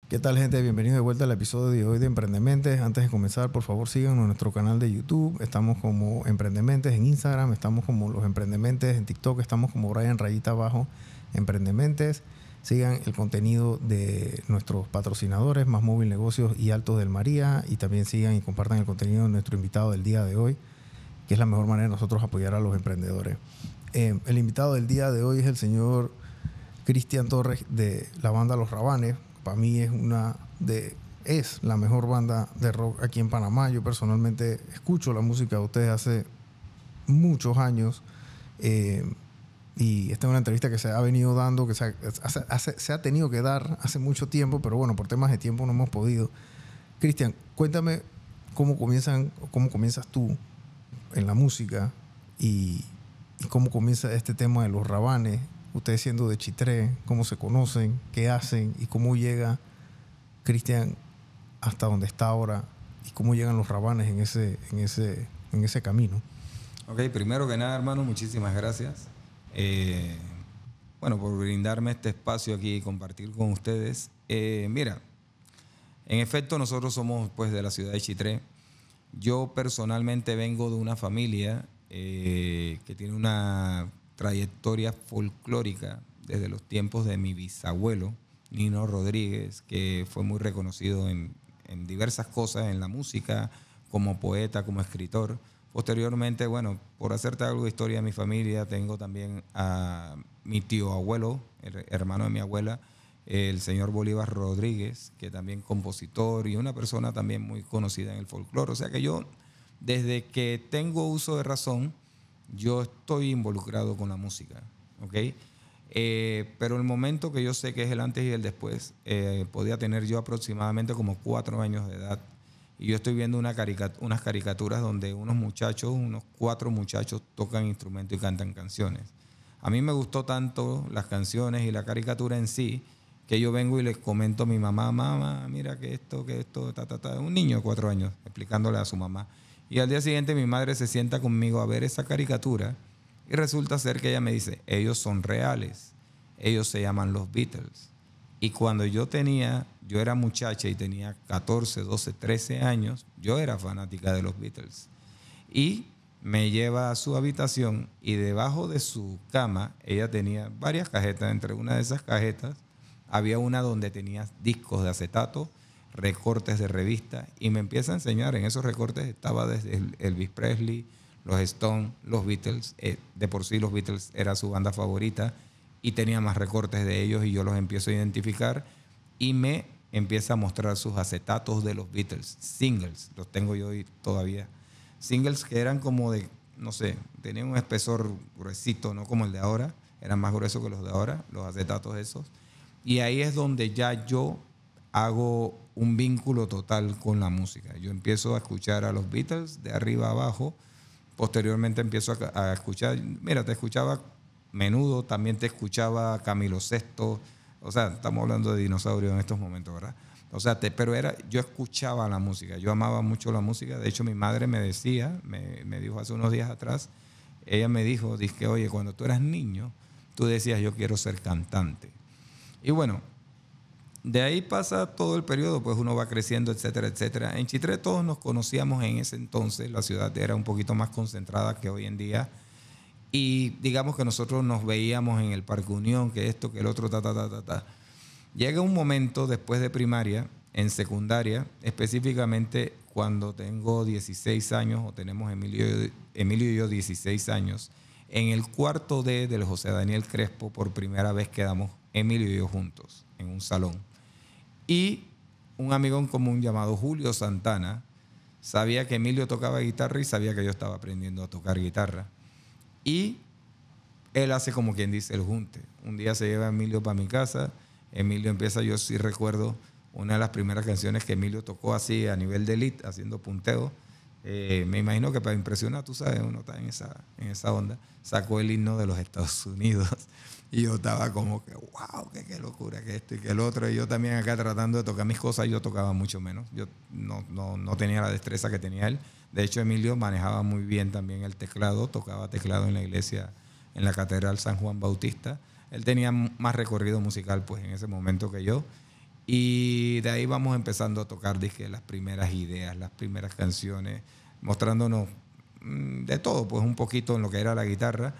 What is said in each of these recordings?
¿Qué tal, gente? Bienvenidos de vuelta al episodio de hoy de Emprendementes. Antes de comenzar, por favor, síganos en nuestro canal de YouTube. Estamos como Emprendementes en Instagram, estamos como Los Emprendementes en TikTok, estamos como Brian Rayita Abajo Emprendementes. Sigan el contenido de nuestros patrocinadores, Más Móvil Negocios y Altos del María. Y también sigan y compartan el contenido de nuestro invitado del día de hoy, que es la mejor manera de nosotros apoyar a los emprendedores. El invitado del día de hoy es el señor Cristian Torres de la banda Los Rabanes. Para mí es la mejor banda de rock aquí en Panamá. Yo personalmente escucho la música de ustedes hace muchos años, y esta es una entrevista que se ha venido dando, que se ha tenido que dar hace mucho tiempo, pero bueno, por temas de tiempo no hemos podido. Cristian, cuéntame cómo comienzas tú en la música y cómo comienza este tema de Los Rabanes. Ustedes siendo de Chitré, cómo se conocen, qué hacen y cómo llega Cristian hasta donde está ahora y cómo llegan Los Rabanes en ese camino. Ok, primero que nada, hermano, muchísimas gracias. Por brindarme este espacio aquí y compartir con ustedes. Mira, en efecto, nosotros somos pues de la ciudad de Chitré. Yo personalmente vengo de una familia que tiene una trayectoria folclórica desde los tiempos de mi bisabuelo, Nino Rodríguez, que fue muy reconocido en diversas cosas, en la música, como poeta, como escritor. Posteriormente, bueno, por hacerte algo de historia de mi familia, tengo también a mi tío abuelo, el hermano de mi abuela, el señor Bolívar Rodríguez, que también compositor y una persona también muy conocida en el folclore. O sea que yo, desde que tengo uso de razón, yo estoy involucrado con la música, ¿ok? Pero el momento que yo sé que es el antes y el después, podía tener yo aproximadamente como 4 años de edad. Y yo estoy viendo unas caricaturas donde unos 4 muchachos tocan instrumentos y cantan canciones. A mí me gustó tanto las canciones y la caricatura en sí, que yo vengo y les comento a mi mamá, mira que esto, un niño de 4 años, explicándole a su mamá. Y al día siguiente mi madre se sienta conmigo a ver esa caricatura y resulta ser que ella me dice, ellos son reales, ellos se llaman los Beatles. Y cuando yo era muchacha y tenía 14, 12, 13 años, yo era fanática de los Beatles. Y me lleva a su habitación y debajo de su cama ella tenía varias cajetas. Entre una de esas cajetas había una donde tenía discos de acetato, recortes de revista, y me empieza a enseñar. En esos recortes estaba desde Elvis Presley, los Stones, los Beatles. De por sí los Beatles era su banda favorita y tenía más recortes de ellos y yo los empiezo a identificar y me empieza a mostrar sus acetatos de los Beatles, singles, los tengo yo todavía. Singles que eran como de, no sé, tenían un espesor gruesito, no como el de ahora, eran más gruesos que los de ahora, los acetatos esos. Y ahí es donde ya yo hago un vínculo total con la música. Yo empiezo a escuchar a los Beatles de arriba a abajo. Posteriormente empiezo a escuchar, mira, te escuchaba Menudo, también te escuchaba Camilo Sesto. O sea, estamos hablando de dinosaurios en estos momentos, ¿verdad? O sea, yo escuchaba la música, yo amaba mucho la música. De hecho, mi madre me decía, me dijo hace unos días atrás, ella me dijo, dije, oye, cuando tú eras niño, tú decías, yo quiero ser cantante. Y bueno, de ahí pasa todo el periodo, pues uno va creciendo, etcétera, etcétera. En Chitré todos nos conocíamos en ese entonces, la ciudad era un poquito más concentrada que hoy en día. Y digamos que nosotros nos veíamos en el Parque Unión, que esto, que el otro, ta. Llega un momento después de primaria, en secundaria, específicamente cuando tengo 16 años, o tenemos Emilio y yo 16 años, en el cuarto D del José Daniel Crespo, por primera vez quedamos Emilio y yo juntos en un salón. Y un amigo en común llamado Julio Santana sabía que Emilio tocaba guitarra y sabía que yo estaba aprendiendo a tocar guitarra. Y él hace como quien dice el junte. Un día se lleva a Emilio para mi casa. Emilio empieza, yo sí recuerdo una de las primeras canciones que Emilio tocó así a nivel de elite, haciendo punteo. Me imagino que para impresionar, tú sabes, uno está en esa onda. Sacó el himno de los Estados Unidos y yo estaba como que, wow, qué locura, que esto y que el otro. Y yo también acá tratando de tocar mis cosas, yo tocaba mucho menos. Yo no tenía la destreza que tenía él. De hecho, Emilio manejaba muy bien también el teclado, tocaba teclado en la iglesia, en la Catedral San Juan Bautista. Él tenía más recorrido musical pues en ese momento que yo. Y de ahí vamos empezando a tocar, dije, las primeras ideas, las primeras canciones, mostrándonos de todo, pues un poquito en lo que era la guitarra.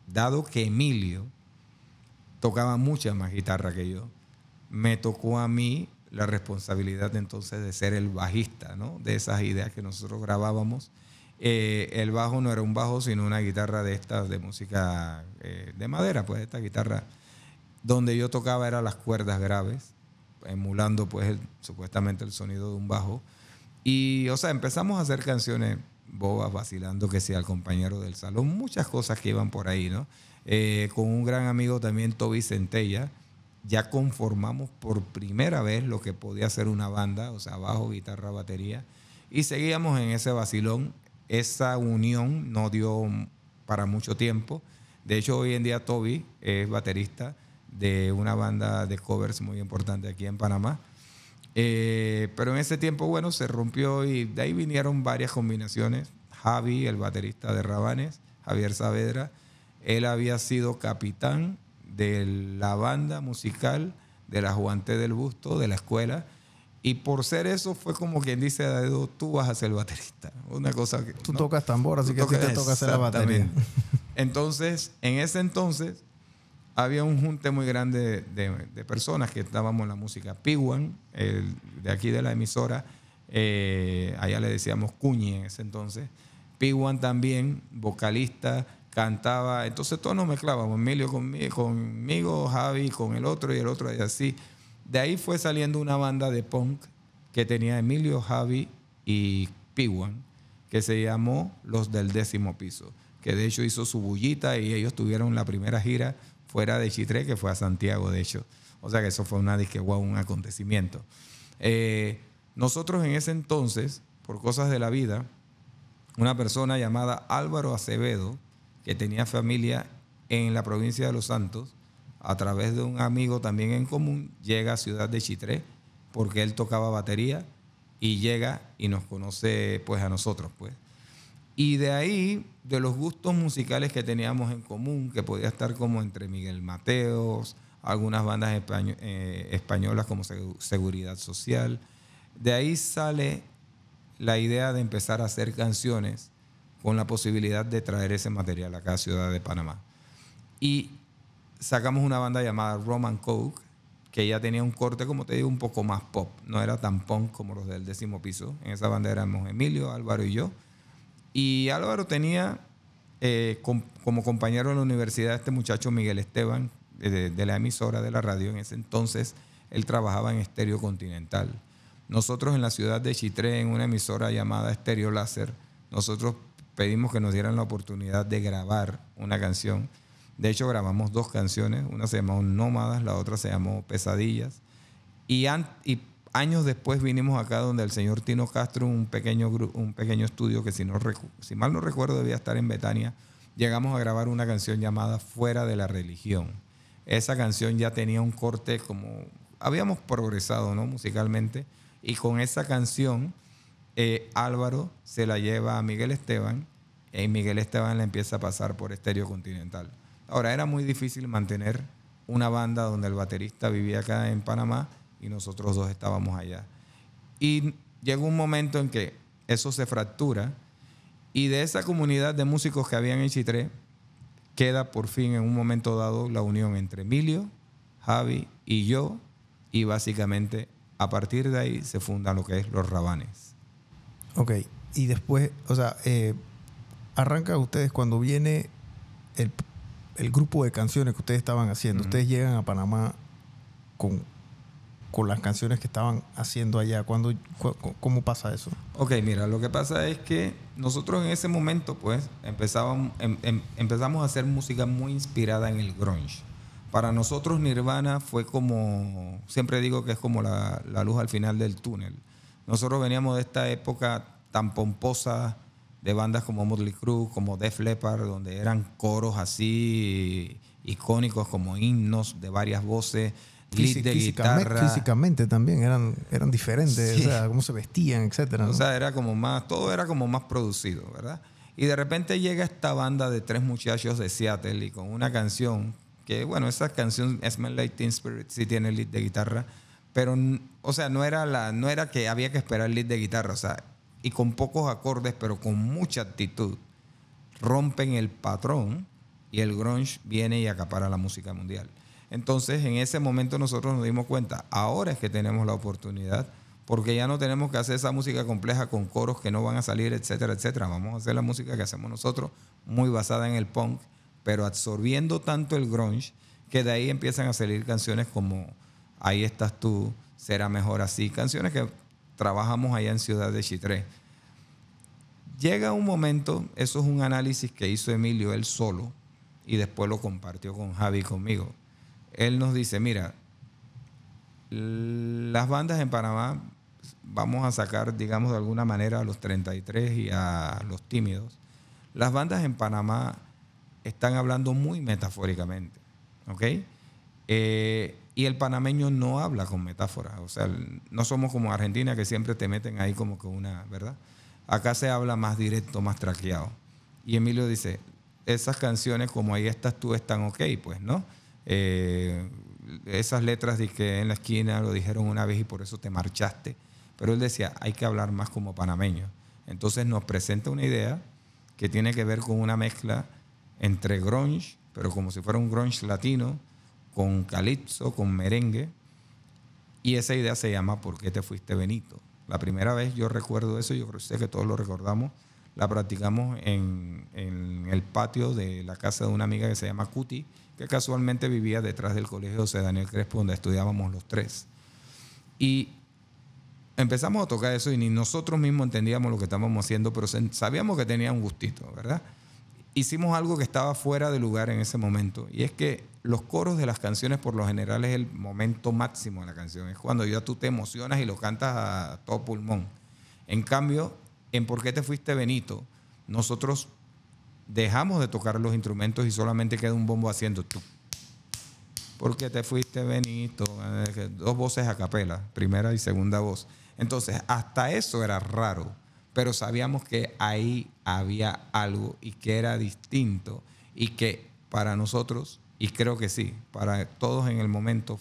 Dado que Emilio tocaba mucha más guitarra que yo, me tocó a mí la responsabilidad entonces de ser el bajista, ¿no? De esas ideas que nosotros grabábamos. El bajo no era un bajo, sino una guitarra de estas de música de madera, pues esta guitarra donde yo tocaba eran las cuerdas graves, emulando pues supuestamente el sonido de un bajo. Y, o sea, empezamos a hacer canciones bobas, vacilando, que sea el compañero del salón, muchas cosas que iban por ahí, ¿no? Con un gran amigo también, Toby Centella, ya conformamos por primera vez lo que podía ser una banda, o sea, bajo, guitarra, batería, y seguíamos en ese vacilón. Esa unión no dio para mucho tiempo. De hecho, hoy en día Toby es baterista de una banda de covers muy importante aquí en Panamá. Pero en ese tiempo, bueno, se rompió y de ahí vinieron varias combinaciones. Javi, el baterista de Rabanes, Javier Saavedra, él había sido capitán de la banda musical de la Juan T. del Busto, de la escuela, y por ser eso fue como quien dice, tú vas a ser el baterista. Una cosa que... Tú tocas tambor, así que a ti te toca hacer la batería. Entonces, en ese entonces, había un junte muy grande de personas que estábamos en la música. Piwan, de aquí de la emisora, allá le decíamos Cuñi en ese entonces. Piwan también, vocalista, cantaba. Entonces todos nos mezclábamos. Emilio conmigo, Javi con el otro y el otro y así. De ahí fue saliendo una banda de punk que tenía Emilio, Javi y Piwan, que se llamó Los del 10º Piso, que de hecho hizo su bullita y ellos tuvieron la primera gira fuera de Chitré, que fue a Santiago, de hecho. O sea que eso fue un acontecimiento. Nosotros en ese entonces, por cosas de la vida, una persona llamada Álvaro Acevedo, que tenía familia en la provincia de Los Santos, a través de un amigo también en común, llega a Ciudad de Chitré, porque él tocaba batería, y llega y nos conoce pues a nosotros, pues. Y de ahí, de los gustos musicales que teníamos en común, que podía estar como entre Miguel Mateos, algunas bandas españolas como Seguridad Social, de ahí sale la idea de empezar a hacer canciones con la posibilidad de traer ese material acá a Ciudad de Panamá. Y sacamos una banda llamada Roman Coke, que ya tenía un corte, como te digo, un poco más pop. No era tan punk como los del 10º Piso. En esa banda éramos Emilio, Álvaro y yo. Y Álvaro tenía como compañero en la universidad este muchacho Miguel Esteban, de la emisora de la radio. En ese entonces él trabajaba en Estéreo Continental. Nosotros en la ciudad de Chitré, en una emisora llamada Estéreo Láser, nosotros pedimos que nos dieran la oportunidad de grabar una canción. De hecho, grabamos 2 canciones. Una se llamó Nómadas, la otra se llamó Pesadillas. Y años después vinimos acá donde el señor Tino Castro, un pequeño estudio que si mal no recuerdo debía estar en Betania. Llegamos a grabar una canción llamada Fuera de la Religión. Esa canción ya tenía un corte como... Habíamos progresado, ¿no?, musicalmente. Y con esa canción, Álvaro se la lleva a Miguel Esteban y Miguel Esteban la empieza a pasar por Estéreo Continental. Ahora, era muy difícil mantener una banda donde el baterista vivía acá en Panamá y nosotros 2 estábamos allá. Y llegó un momento en que eso se fractura y de esa comunidad de músicos que habían en Chitré queda por fin en un momento dado la unión entre Emilio, Javi y yo, y básicamente a partir de ahí se fundan lo que es Los Rabanes. Ok, y después, o sea, arranca ustedes cuando viene el grupo de canciones que ustedes estaban haciendo. Ustedes llegan a Panamá con las canciones que estaban haciendo allá. ¿Cómo pasa eso? Ok, mira, lo que pasa es que nosotros en ese momento pues empezamos a hacer música muy inspirada en el grunge. Para nosotros Nirvana fue como, siempre digo que es como la luz al final del túnel. Nosotros veníamos de esta época tan pomposa de bandas como Motley Crue, como Def Leppard, donde eran coros así icónicos como himnos de varias voces, lead de guitarra. Físicamente también eran diferentes, sí. O sea, cómo se vestían, etcétera, ¿no? O sea, todo era como más producido, ¿verdad? Y de repente llega esta banda de 3 muchachos de Seattle y con una canción que bueno, esa canción Smell Like Teen Spirit sí tiene lead de guitarra, pero o sea, no era que había que esperar el lead de guitarra, o sea, y con pocos acordes, pero con mucha actitud, rompen el patrón y el grunge viene y acapara la música mundial. Entonces, en ese momento nosotros nos dimos cuenta, ahora es que tenemos la oportunidad, porque ya no tenemos que hacer esa música compleja con coros que no van a salir, etcétera, etcétera. Vamos a hacer la música que hacemos nosotros, muy basada en el punk, pero absorbiendo tanto el grunge, que de ahí empiezan a salir canciones como Ahí estás tú, Será mejor así, canciones que trabajamos allá en Ciudad de Chitré. Llega un momento, eso es un análisis que hizo Emilio él solo, y después lo compartió con Javi y conmigo. Él nos dice, mira, las bandas en Panamá vamos a sacar, digamos, de alguna manera a los 33 y a los tímidos. Las bandas en Panamá están hablando muy metafóricamente, ¿ok? Y el panameño no habla con metáforas. O sea, no somos como Argentina, que siempre te meten ahí como que una, ¿verdad? Acá se habla más directo, más traqueado. Y Emilio dice, esas canciones como Ahí estás tú están ok, pues, ¿no? Esas letras de que en la esquina lo dijeron una vez y por eso te marchaste. Pero él decía, hay que hablar más como panameño. Entonces nos presenta una idea que tiene que ver con una mezcla entre grunge, pero como si fuera un grunge latino, con calipso, con merengue. Y esa idea se llama ¿Por qué te fuiste, Benito? La primera vez yo recuerdo eso, yo sé que todos lo recordamos, la practicamos en el patio de la casa de una amiga que se llama Cuti, que casualmente vivía detrás del colegio José Daniel Crespo, donde estudiábamos los tres. Y empezamos a tocar eso y ni nosotros mismos entendíamos lo que estábamos haciendo, pero sabíamos que tenía un gustito, ¿verdad? Hicimos algo que estaba fuera de lugar en ese momento, y es que los coros de las canciones por lo general es el momento máximo de la canción, es cuando ya tú te emocionas y lo cantas a todo pulmón. En cambio, en ¿Por qué te fuiste, Benito?, nosotros dejamos de tocar los instrumentos y solamente queda un bombo haciendo tú. ¿Por qué te fuiste, Benito? Dos voces a capela, primera y segunda voz. Entonces, hasta eso era raro, pero sabíamos que ahí había algo y que era distinto y que para nosotros, y creo que sí, para todos en el momento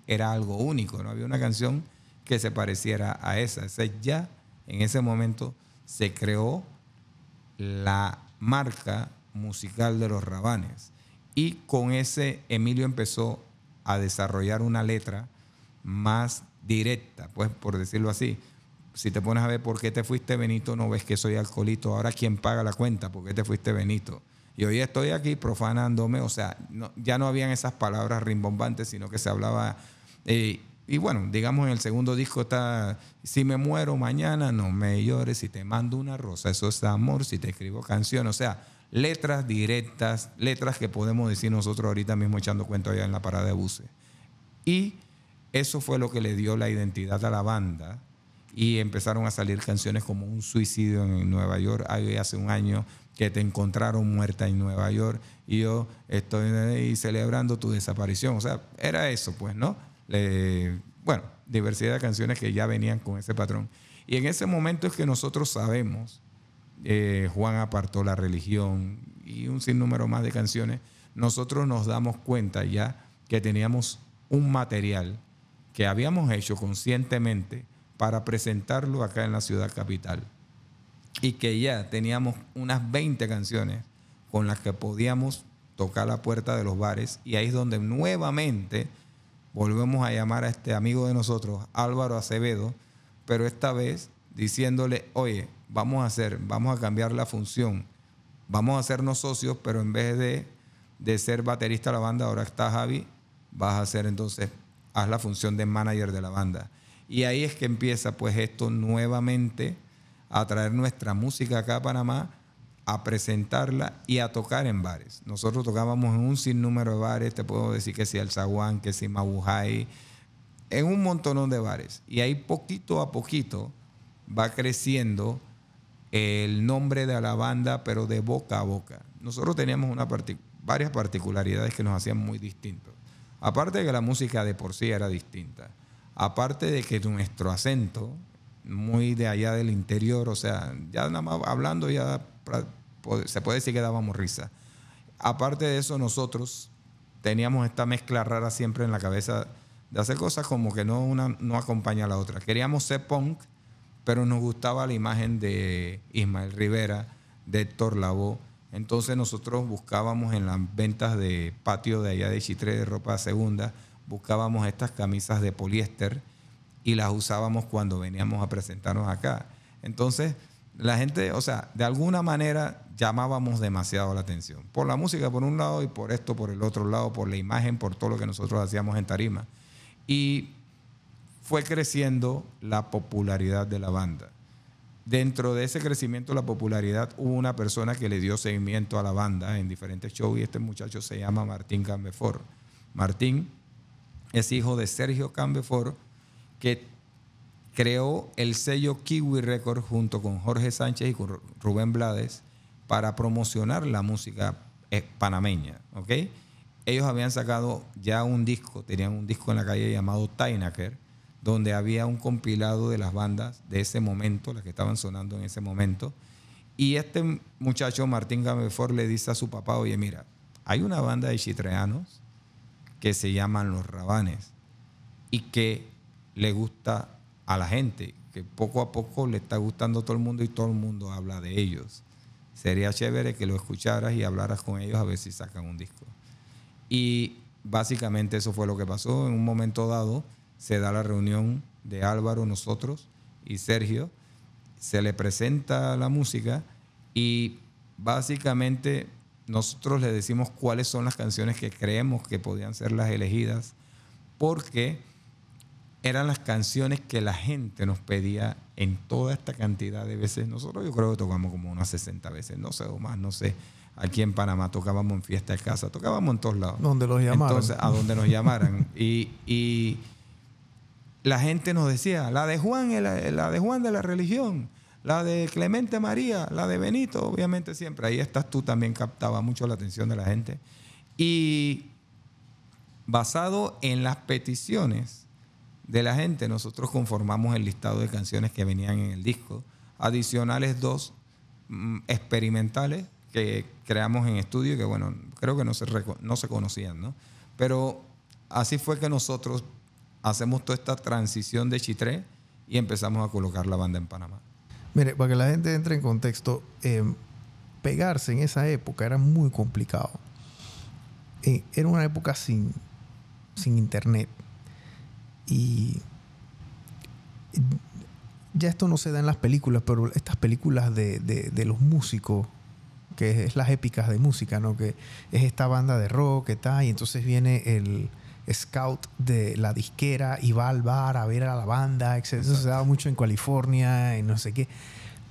era algo único. No había una canción que se pareciera a esa. O sea, ya en ese momento se creó la marca musical de los Rabanes. Y con ese Emilio empezó a desarrollar una letra más directa, pues por decirlo así. Si te pones a ver ¿Por qué te fuiste, Benito?, no ves que soy alcoholito. Ahora, ¿quién paga la cuenta? ¿Por qué te fuiste, Benito? Y hoy estoy aquí profanándome. O sea, ya no habían esas palabras rimbombantes, sino que se hablaba. Y bueno, digamos, en el segundo disco está Si me muero mañana, no me llores. Si te mando una rosa, eso es amor. Si te escribo canción. O sea, letras directas, letras que podemos decir nosotros ahorita mismo echando cuento allá en la parada de buses. Y eso fue lo que le dio la identidad a la banda. Y empezaron a salir canciones como Un suicidio en Nueva York, hace un año, que te encontraron muerta en Nueva York y yo estoy ahí celebrando tu desaparición. O sea, era eso, pues, ¿no? Bueno, diversidad de canciones que ya venían con ese patrón. Y en ese momento es que nosotros sabemos, Juan apartó la religión y un sinnúmero más de canciones, nosotros nos damos cuenta ya que teníamos un material que habíamos hecho conscientemente para presentarlo acá en la ciudad capital, y que ya teníamos unas 20 canciones con las que podíamos tocar la puerta de los bares, y ahí es donde nuevamente volvemos a llamar a este amigo de nosotros, Álvaro Acevedo, pero esta vez diciéndole, oye, vamos a cambiar la función, vamos a hacernos socios, pero en vez de ser baterista de la banda, ahora está Javi, vas a hacer entonces, haz la función de manager de la banda. Y ahí es que empieza pues esto nuevamente a traer nuestra música acá a Panamá, a presentarla y a tocar en bares. Nosotros tocábamos en un sinnúmero de bares, te puedo decir que si El Zaguán, que si Mabujay, en un montón de bares. Y ahí poquito a poquito va creciendo el nombre de la banda, pero de boca a boca. Nosotros teníamos varias particularidades que nos hacían muy distintos. Aparte de que la música de por sí era distinta. Aparte de que nuestro acento, muy de allá del interior, o sea, ya nada más hablando ya se puede decir que dábamos risa. Aparte de eso, nosotros teníamos esta mezcla rara siempre en la cabeza de hacer cosas como que una no acompaña a la otra. Queríamos ser punk, pero nos gustaba la imagen de Ismael Rivera, de Héctor Lavoe. Entonces nosotros buscábamos en las ventas de patio de allá de Chitré, de ropa de segunda, buscábamos estas camisas de poliéster y las usábamos cuando veníamos a presentarnos acá. Entonces la gente, o sea, de alguna manera llamábamos demasiado la atención. Por la música por un lado y por esto por el otro lado, por la imagen, por todo lo que nosotros hacíamos en tarima. Y fue creciendo la popularidad de la banda. Dentro de ese crecimiento de la popularidad hubo una persona que le dio seguimiento a la banda en diferentes shows y este muchacho se llama Martín Cambefort. Martín es hijo de Sergio Cambefort, que creó el sello Kiwi Records junto con Jorge Sánchez y con Rubén Blades para promocionar la música panameña, ¿ok? Ellos habían sacado ya un disco, tenían un disco en la calle llamado Tainaker, donde había un compilado de las bandas de ese momento, las que estaban sonando en ese momento. Y este muchacho, Martín Cambefort, le dice a su papá, oye, mira, hay una banda de chitreanos que se llaman Los Rabanes y que le gusta a la gente, que poco a poco le está gustando a todo el mundo y todo el mundo habla de ellos. Sería chévere que lo escucharas y hablaras con ellos a ver si sacan un disco. Y básicamente eso fue lo que pasó. En un momento dado se da la reunión de Álvaro, nosotros y Sergio. Se le presenta la música y básicamente nosotros le decimos cuáles son las canciones que creemos que podían ser las elegidas, porque eran las canciones que la gente nos pedía en toda esta cantidad de veces. Nosotros yo creo que tocamos como unas 60 veces, no sé, o más, no sé. Aquí en Panamá tocábamos en fiesta de casa, tocábamos en todos lados. Donde los llamaran. Entonces, a donde nos llamaran. Y la gente nos decía, la de Juan de la religión, la de Clemente María, la de Benito, obviamente siempre. Ahí estás tú, también captaba mucho la atención de la gente. Y basado en las peticiones de la gente, nosotros conformamos el listado de canciones que venían en el disco, adicionales 2 experimentales que creamos en estudio, que bueno, creo que no se conocían, ¿no? Pero así fue que nosotros hacemos toda esta transición de Chitré y empezamos a colocar la banda en Panamá. Mire, para que la gente entre en contexto, pegarse en esa época era muy complicado. Era una época sin internet. Y ya esto no se da en las películas, pero estas películas de los músicos, que es las épicas de música, ¿no? Que es esta banda de rock, que tal, y entonces viene el scout de la disquera y va al bar a ver a la banda, etc. Eso se daba mucho en California y no sé qué.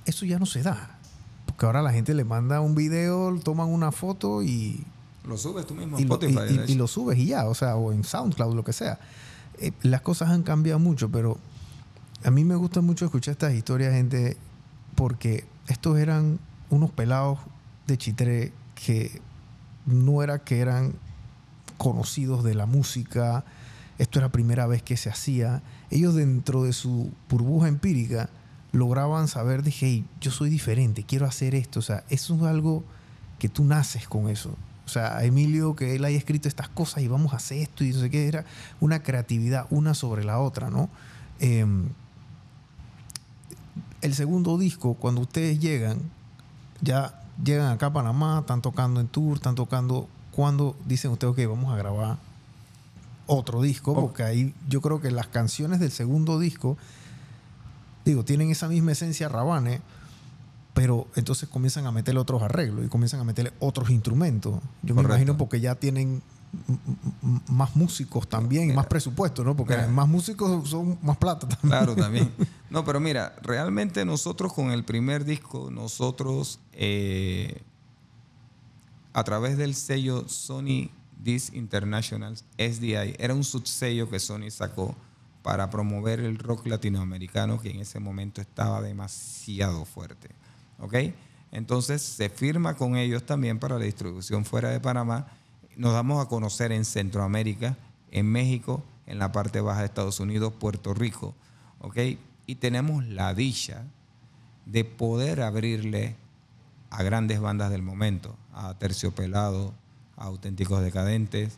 Eso ya no se da, porque ahora la gente le manda un video, toman una foto y lo subes tú mismo en Spotify. Y lo subes y ya, o sea, o en SoundCloud, lo que sea. Las cosas han cambiado mucho, pero a mí me gusta mucho escuchar estas historias, gente, porque estos eran unos pelados de Chitré que no era que eran conocidos de la música. Esto era la primera vez que se hacía. Ellos, dentro de su burbuja empírica, lograban saber, dije, hey, yo soy diferente, quiero hacer esto. O sea, eso es algo que tú naces con eso. O sea, a Emilio, que él haya escrito estas cosas y vamos a hacer esto y no sé qué, era una creatividad una sobre la otra, ¿no? El segundo disco, cuando ustedes llegan acá a Panamá, están tocando en tour, están tocando, cuando dicen ustedes, ok, vamos a grabar otro disco, porque ahí yo creo que las canciones del segundo disco, tienen esa misma esencia Rabanes, pero entonces comienzan a meterle otros arreglos y comienzan a meterle otros instrumentos. Yo me imagino porque ya tienen más músicos también y más presupuesto, ¿no? Porque más músicos son más plata también. Claro, también. No, pero mira, realmente nosotros con el primer disco, a través del sello Sony Disc International, SDI, era un subsello que Sony sacó para promover el rock latinoamericano, que en ese momento estaba demasiado fuerte. ¿Ok? Entonces se firma con ellos también para la distribución fuera de Panamá. Nos damos a conocer en Centroamérica, en México, en la parte baja de Estados Unidos, Puerto Rico. ¿Ok? Y tenemos la dicha de poder abrirle a grandes bandas del momento, a Terciopelado, a Auténticos Decadentes,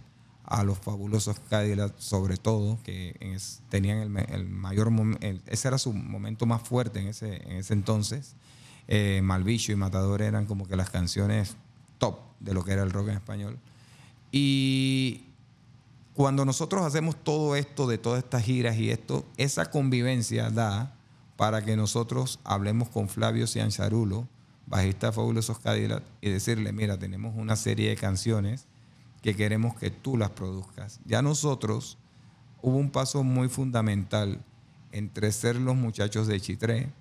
a los Fabulosos Cadillac, sobre todo, que tenían el mayor ese era su momento más fuerte en ese entonces. Malvicho y Matador eran como que las canciones top de lo que era el rock en español. Y cuando nosotros hacemos todo esto, de todas estas giras y esto, esa convivencia da para que nosotros hablemos con Flavio Ciancharulo, bajista de Fabulosos Cadillac, y decirle, mira, tenemos una serie de canciones que queremos que tú las produzcas. Ya nosotros, hubo un paso muy fundamental entre ser los muchachos de Chitré,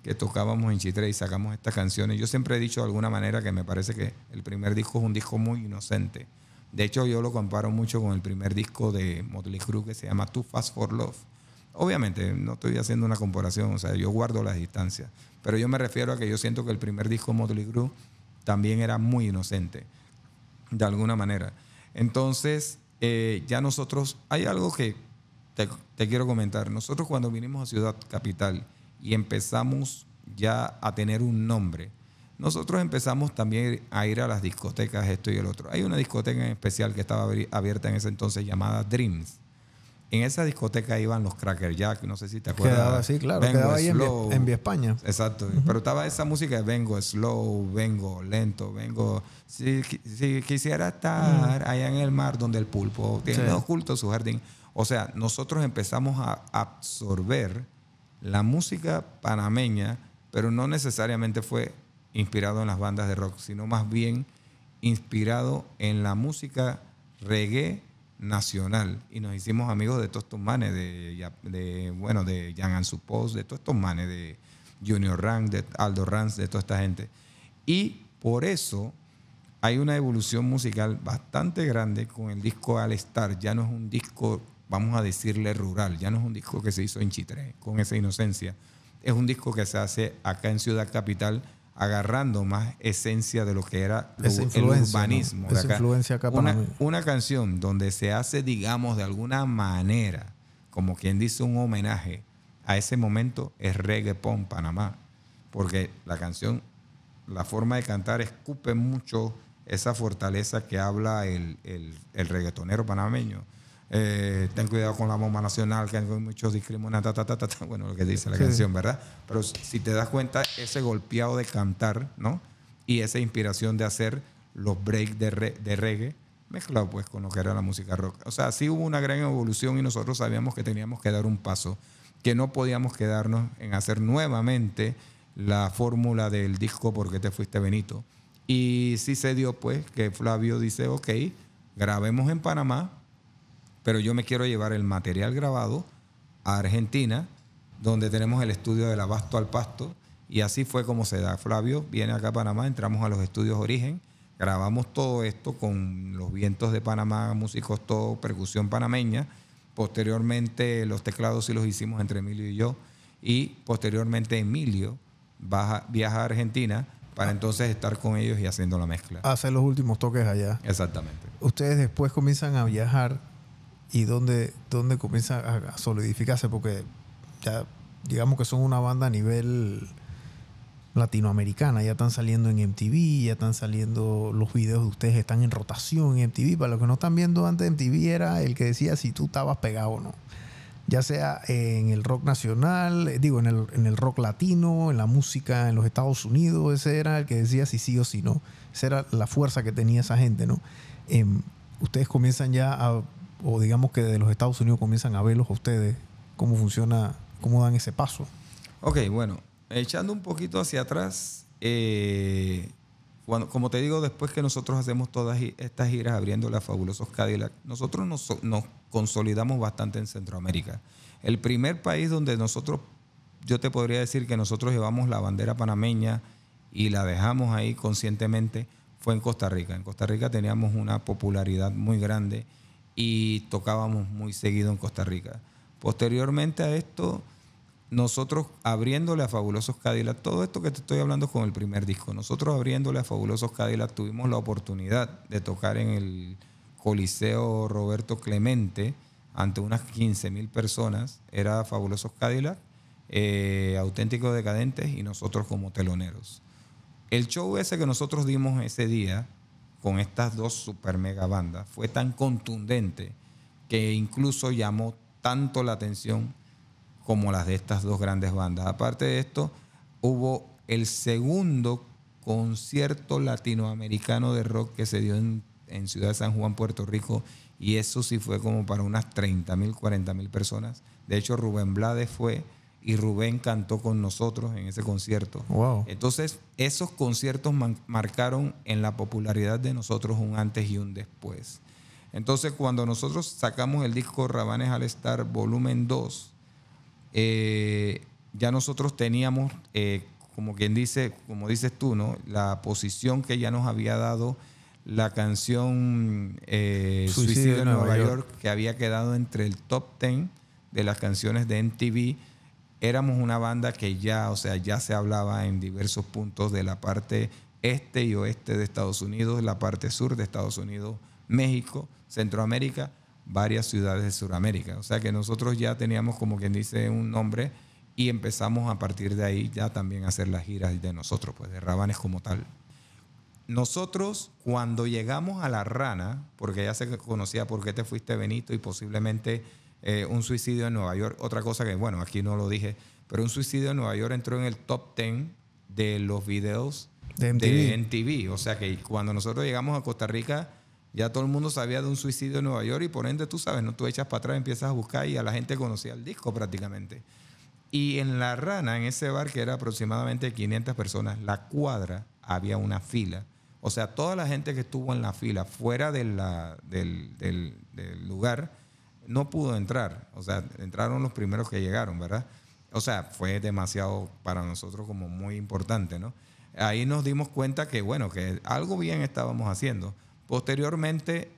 que tocábamos en Chitré y sacamos estas canciones. Yo siempre he dicho de alguna manera que me parece que el primer disco es un disco muy inocente. De hecho, yo lo comparo mucho con el primer disco de Motley Crue que se llama Too Fast for Love. Obviamente, no estoy haciendo una comparación, o sea, yo guardo las distancias, pero yo me refiero a que yo siento que el primer disco de Motley Crue también era muy inocente, de alguna manera. Entonces, ya nosotros, hay algo que te quiero comentar. Nosotros cuando vinimos a Ciudad Capital y empezamos ya a tener un nombre, nosotros empezamos también a ir a las discotecas, esto y el otro. Hay una discoteca en especial que estaba abierta en ese entonces llamada Dreams. En esa discoteca iban los Cracker Jack, no sé si te acuerdas. Quedaba así, claro, quedaba ahí en Vía España. Exacto, pero estaba esa música de vengo slow, vengo lento, vengo... Si quisiera estar allá en el mar donde el pulpo tiene oculto su jardín. O sea, nosotros empezamos a absorber la música panameña, pero no necesariamente fue inspirado en las bandas de rock, sino más bien inspirado en la música reggae nacional. Y nos hicimos amigos de todos estos manes, de Jan and Suppose, de todos estos manes, de Junior Rank, de Aldo Ranz, de toda esta gente. Y por eso hay una evolución musical bastante grande con el disco All Star. Ya no es un disco, vamos a decirle, rural, ya no es un disco que se hizo en Chitré, con esa inocencia. Es un disco que se hace acá en Ciudad Capital, agarrando más esencia de lo que era el urbanismo. ¿No? Esa influencia acá una canción donde se hace, digamos, de alguna manera, como quien dice, un homenaje a ese momento, es Reggaepon Panamá. Porque la canción, la forma de cantar, escupe mucho esa fortaleza que habla el reggaetonero panameño. Ten cuidado con la bomba nacional, que hay muchos discriminados, bueno, lo que dice la canción, ¿verdad? Pero si te das cuenta, ese golpeado de cantar, ¿no? Y esa inspiración de hacer los breaks de reggae, mezclado pues con lo que era la música rock. O sea, sí hubo una gran evolución y nosotros sabíamos que teníamos que dar un paso, que no podíamos quedarnos en hacer nuevamente la fórmula del disco ¿Por qué te fuiste, Benito? Y sí se dio pues que Flavio dice, ok, grabemos en Panamá, pero yo me quiero llevar el material grabado a Argentina, donde tenemos el estudio del Abasto al Pasto, y así fue como se da. Flavio viene acá a Panamá, entramos a los estudios Origen, grabamos todo esto con los vientos de Panamá, músicos, todo, percusión panameña. Posteriormente los teclados sí los hicimos entre Emilio y yo, y posteriormente Emilio viaja a Argentina para entonces estar con ellos y haciendo la mezcla. Hacer los últimos toques allá. Exactamente. Ustedes después comienzan a viajar. ¿Y dónde comienza a solidificarse? Porque ya digamos que son una banda a nivel latinoamericana. Ya están saliendo en MTV, ya están saliendo los videos de ustedes, están en rotación en MTV. Para los que no están viendo, antes MTV era el que decía si tú estabas pegado o no. Ya sea en el rock nacional, en el rock latino, en la música en los Estados Unidos. Ese era el que decía si sí o si no. Esa era la fuerza que tenía esa gente, ¿no? Ustedes comienzan ya o digamos que de los Estados Unidos comienzan a verlos a ustedes, cómo funciona, cómo dan ese paso. Ok, bueno, echando un poquito hacia atrás, como te digo, después que nosotros hacemos todas estas giras abriendo la Fabulosos Cadillac, nosotros nos consolidamos bastante en Centroamérica. El primer país donde yo te podría decir que nosotros llevamos la bandera panameña y la dejamos ahí conscientemente, fue en Costa Rica. En Costa Rica teníamos una popularidad muy grande y tocábamos muy seguido en Costa Rica. Posteriormente a esto, nosotros abriéndole a Fabulosos Cadillac, todo esto que te estoy hablando con el primer disco, nosotros abriéndole a Fabulosos Cadillac tuvimos la oportunidad de tocar en el Coliseo Roberto Clemente ante unas 15,000 personas. Era Fabulosos Cadillac, Auténticos Decadentes y nosotros como teloneros. El show ese que nosotros dimos ese día con estas dos super mega bandas fue tan contundente que incluso llamó tanto la atención como las de estas dos grandes bandas. Aparte de esto, hubo el segundo concierto latinoamericano de rock que se dio en Ciudad de San Juan, Puerto Rico, y eso sí fue como para unas 30,000, 40,000 personas. De hecho, Rubén Blades fue y Rubén cantó con nosotros en ese concierto. Wow. Entonces, esos conciertos marcaron en la popularidad de nosotros un antes y un después. Entonces, cuando nosotros sacamos el disco Rabanes All Star Volumen 2, ya nosotros teníamos, como quien dice, como dices tú, ¿no?, la posición que ya nos había dado la canción Suicidio en Nueva York, que había quedado entre el top 10 de las canciones de MTV. Éramos una banda que ya, o sea, ya se hablaba en diversos puntos de la parte este y oeste de Estados Unidos, la parte sur de Estados Unidos, México, Centroamérica, varias ciudades de Sudamérica. O sea que nosotros ya teníamos, como quien dice, un nombre, y empezamos a partir de ahí ya también a hacer las giras de nosotros, pues de Rabanes como tal. Nosotros, cuando llegamos a La Rana, porque ya se conocía Por qué te fuiste, Benito, y posiblemente un suicidio en Nueva York, otra cosa que, bueno, aquí no lo dije, pero un suicidio en Nueva York entró en el top 10 de los videos de MTV. O sea que cuando nosotros llegamos a Costa Rica, ya todo el mundo sabía de un suicidio en Nueva York, y por ende, tú sabes, ¿no?, tú echas para atrás, empiezas a buscar, y a la gente conocía el disco prácticamente. Y en La Rana, en ese bar que era aproximadamente 500 personas, la cuadra, había una fila. O sea, toda la gente que estuvo en la fila fuera del lugar no pudo entrar. O sea, entraron los primeros que llegaron, ¿verdad? O sea, fue demasiado para nosotros como muy importante, ¿no? Ahí nos dimos cuenta que, bueno, que algo bien estábamos haciendo. Posteriormente,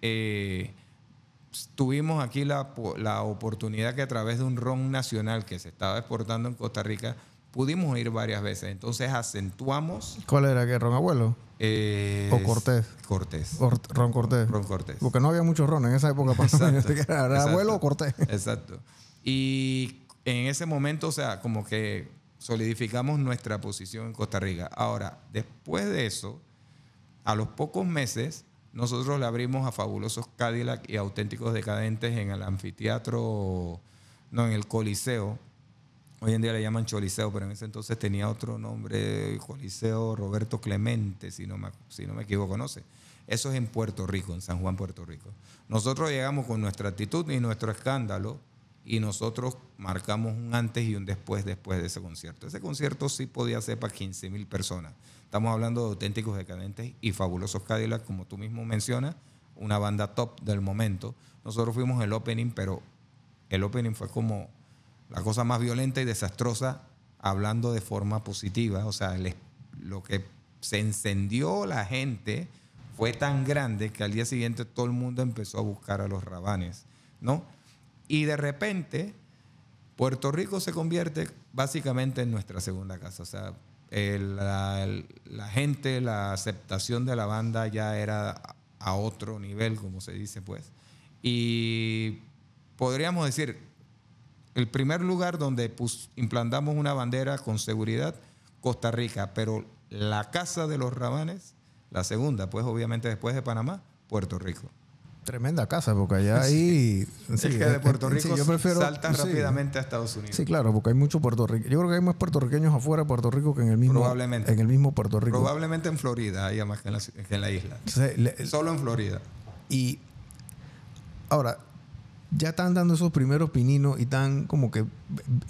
tuvimos aquí la oportunidad que a través de un ron nacional que se estaba exportando en Costa Rica, pudimos ir varias veces. Entonces acentuamos. ¿Cuál era? ¿Qué? ¿Ron Abuelo? ¿O Cortés? Cortés. Ron Cortés. Ron Cortés. Porque no había mucho ron en esa época. ¿Era Abuelo o Cortés? Exacto. Y en ese momento, o sea, como que solidificamos nuestra posición en Costa Rica. Ahora, después de eso, a los pocos meses, nosotros le abrimos a Fabulosos Cadillac y Auténticos Decadentes en el anfiteatro, no, en el Coliseo. Hoy en día le llaman Choliseo, pero en ese entonces tenía otro nombre, Coliseo Roberto Clemente, si no me equivoco, no sé. Eso es en Puerto Rico, en San Juan, Puerto Rico. Nosotros llegamos con nuestra actitud y nuestro escándalo, y nosotros marcamos un antes y un después de ese concierto. Ese concierto sí podía ser para 15,000 personas. Estamos hablando de Auténticos Decadentes y Fabulosos Cadillac, como tú mismo mencionas, una banda top del momento. Nosotros fuimos el opening, pero el opening fue como la cosa más violenta y desastrosa, hablando de forma positiva. O sea, lo que se encendió la gente fue tan grande que al día siguiente todo el mundo empezó a buscar a los Rabanes, ¿no? Y de repente, Puerto Rico se convierte básicamente en nuestra segunda casa. O sea, la gente, la aceptación de la banda ya era a otro nivel, como se dice, pues. Y podríamos decir, el primer lugar donde implantamos una bandera con seguridad, Costa Rica, pero la casa de los Rabanes, la segunda, pues obviamente después de Panamá, Puerto Rico. Tremenda casa, porque allá ahí... Sí, es que de Puerto Rico salta rápidamente a Estados Unidos. Sí, claro, porque hay mucho puertorriqueño. Yo creo que hay más puertorriqueños afuera de Puerto Rico que en el mismo... Probablemente. En el mismo Puerto Rico. Probablemente en Florida haya más que en la isla. Solo en Florida. Y ahora, ya están dando esos primeros pininos y están como que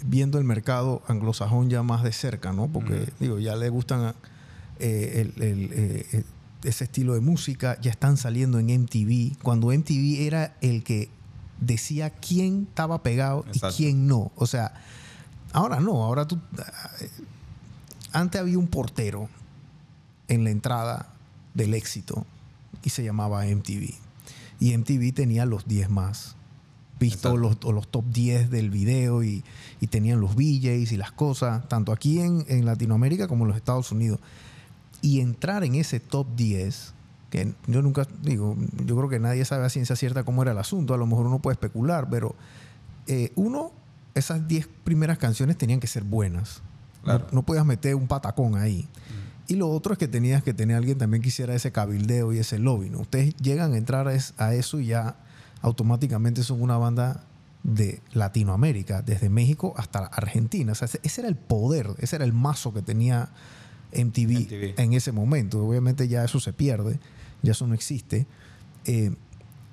viendo el mercado anglosajón ya más de cerca, ¿no? Porque, digo, ya le gustan ese estilo de música, ya están saliendo en MTV, cuando MTV era el que decía quién estaba pegado. Exacto. Y quién no. O sea, ahora no, ahora tú... Antes había un portero en la entrada del éxito y se llamaba MTV. Y MTV tenía los 10 más vistos, los top 10 del video, y tenían los VJs y las cosas, tanto aquí en Latinoamérica como en los Estados Unidos. Y entrar en ese top 10, que yo nunca digo, yo creo que nadie sabe a ciencia cierta cómo era el asunto, a lo mejor uno puede especular, pero esas 10 primeras canciones tenían que ser buenas. Claro. No podías meter un patacón ahí. Y lo otro es que tenías que tener alguien también que hiciera ese cabildeo y ese lobby, ¿no? Ustedes llegan a entrar a eso y ya automáticamente son una banda de Latinoamérica, desde México hasta Argentina. O sea, ese era el poder, ese era el mazo que tenía MTV en ese momento. Obviamente ya eso se pierde, ya eso no existe.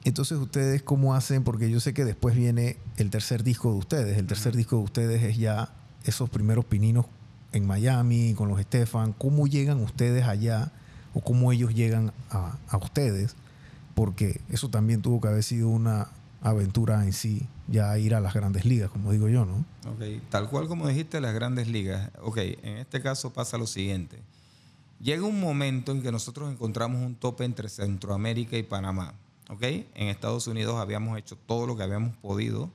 Entonces, ¿ustedes cómo hacen? Porque yo sé que después viene el tercer disco de ustedes. El tercer disco de ustedes es ya esos primeros pininos en Miami, con los Estefan. ¿Cómo llegan ustedes allá? ¿O cómo ellos llegan a ustedes? Porque eso también tuvo que haber sido una aventura en sí, ya ir a las grandes ligas, como digo yo, ¿no? Ok, tal cual como dijiste, las grandes ligas. Ok, en este caso pasa lo siguiente. Llega un momento en que nosotros encontramos un tope entre Centroamérica y Panamá. ¿Ok? En Estados Unidos habíamos hecho todo lo que habíamos podido.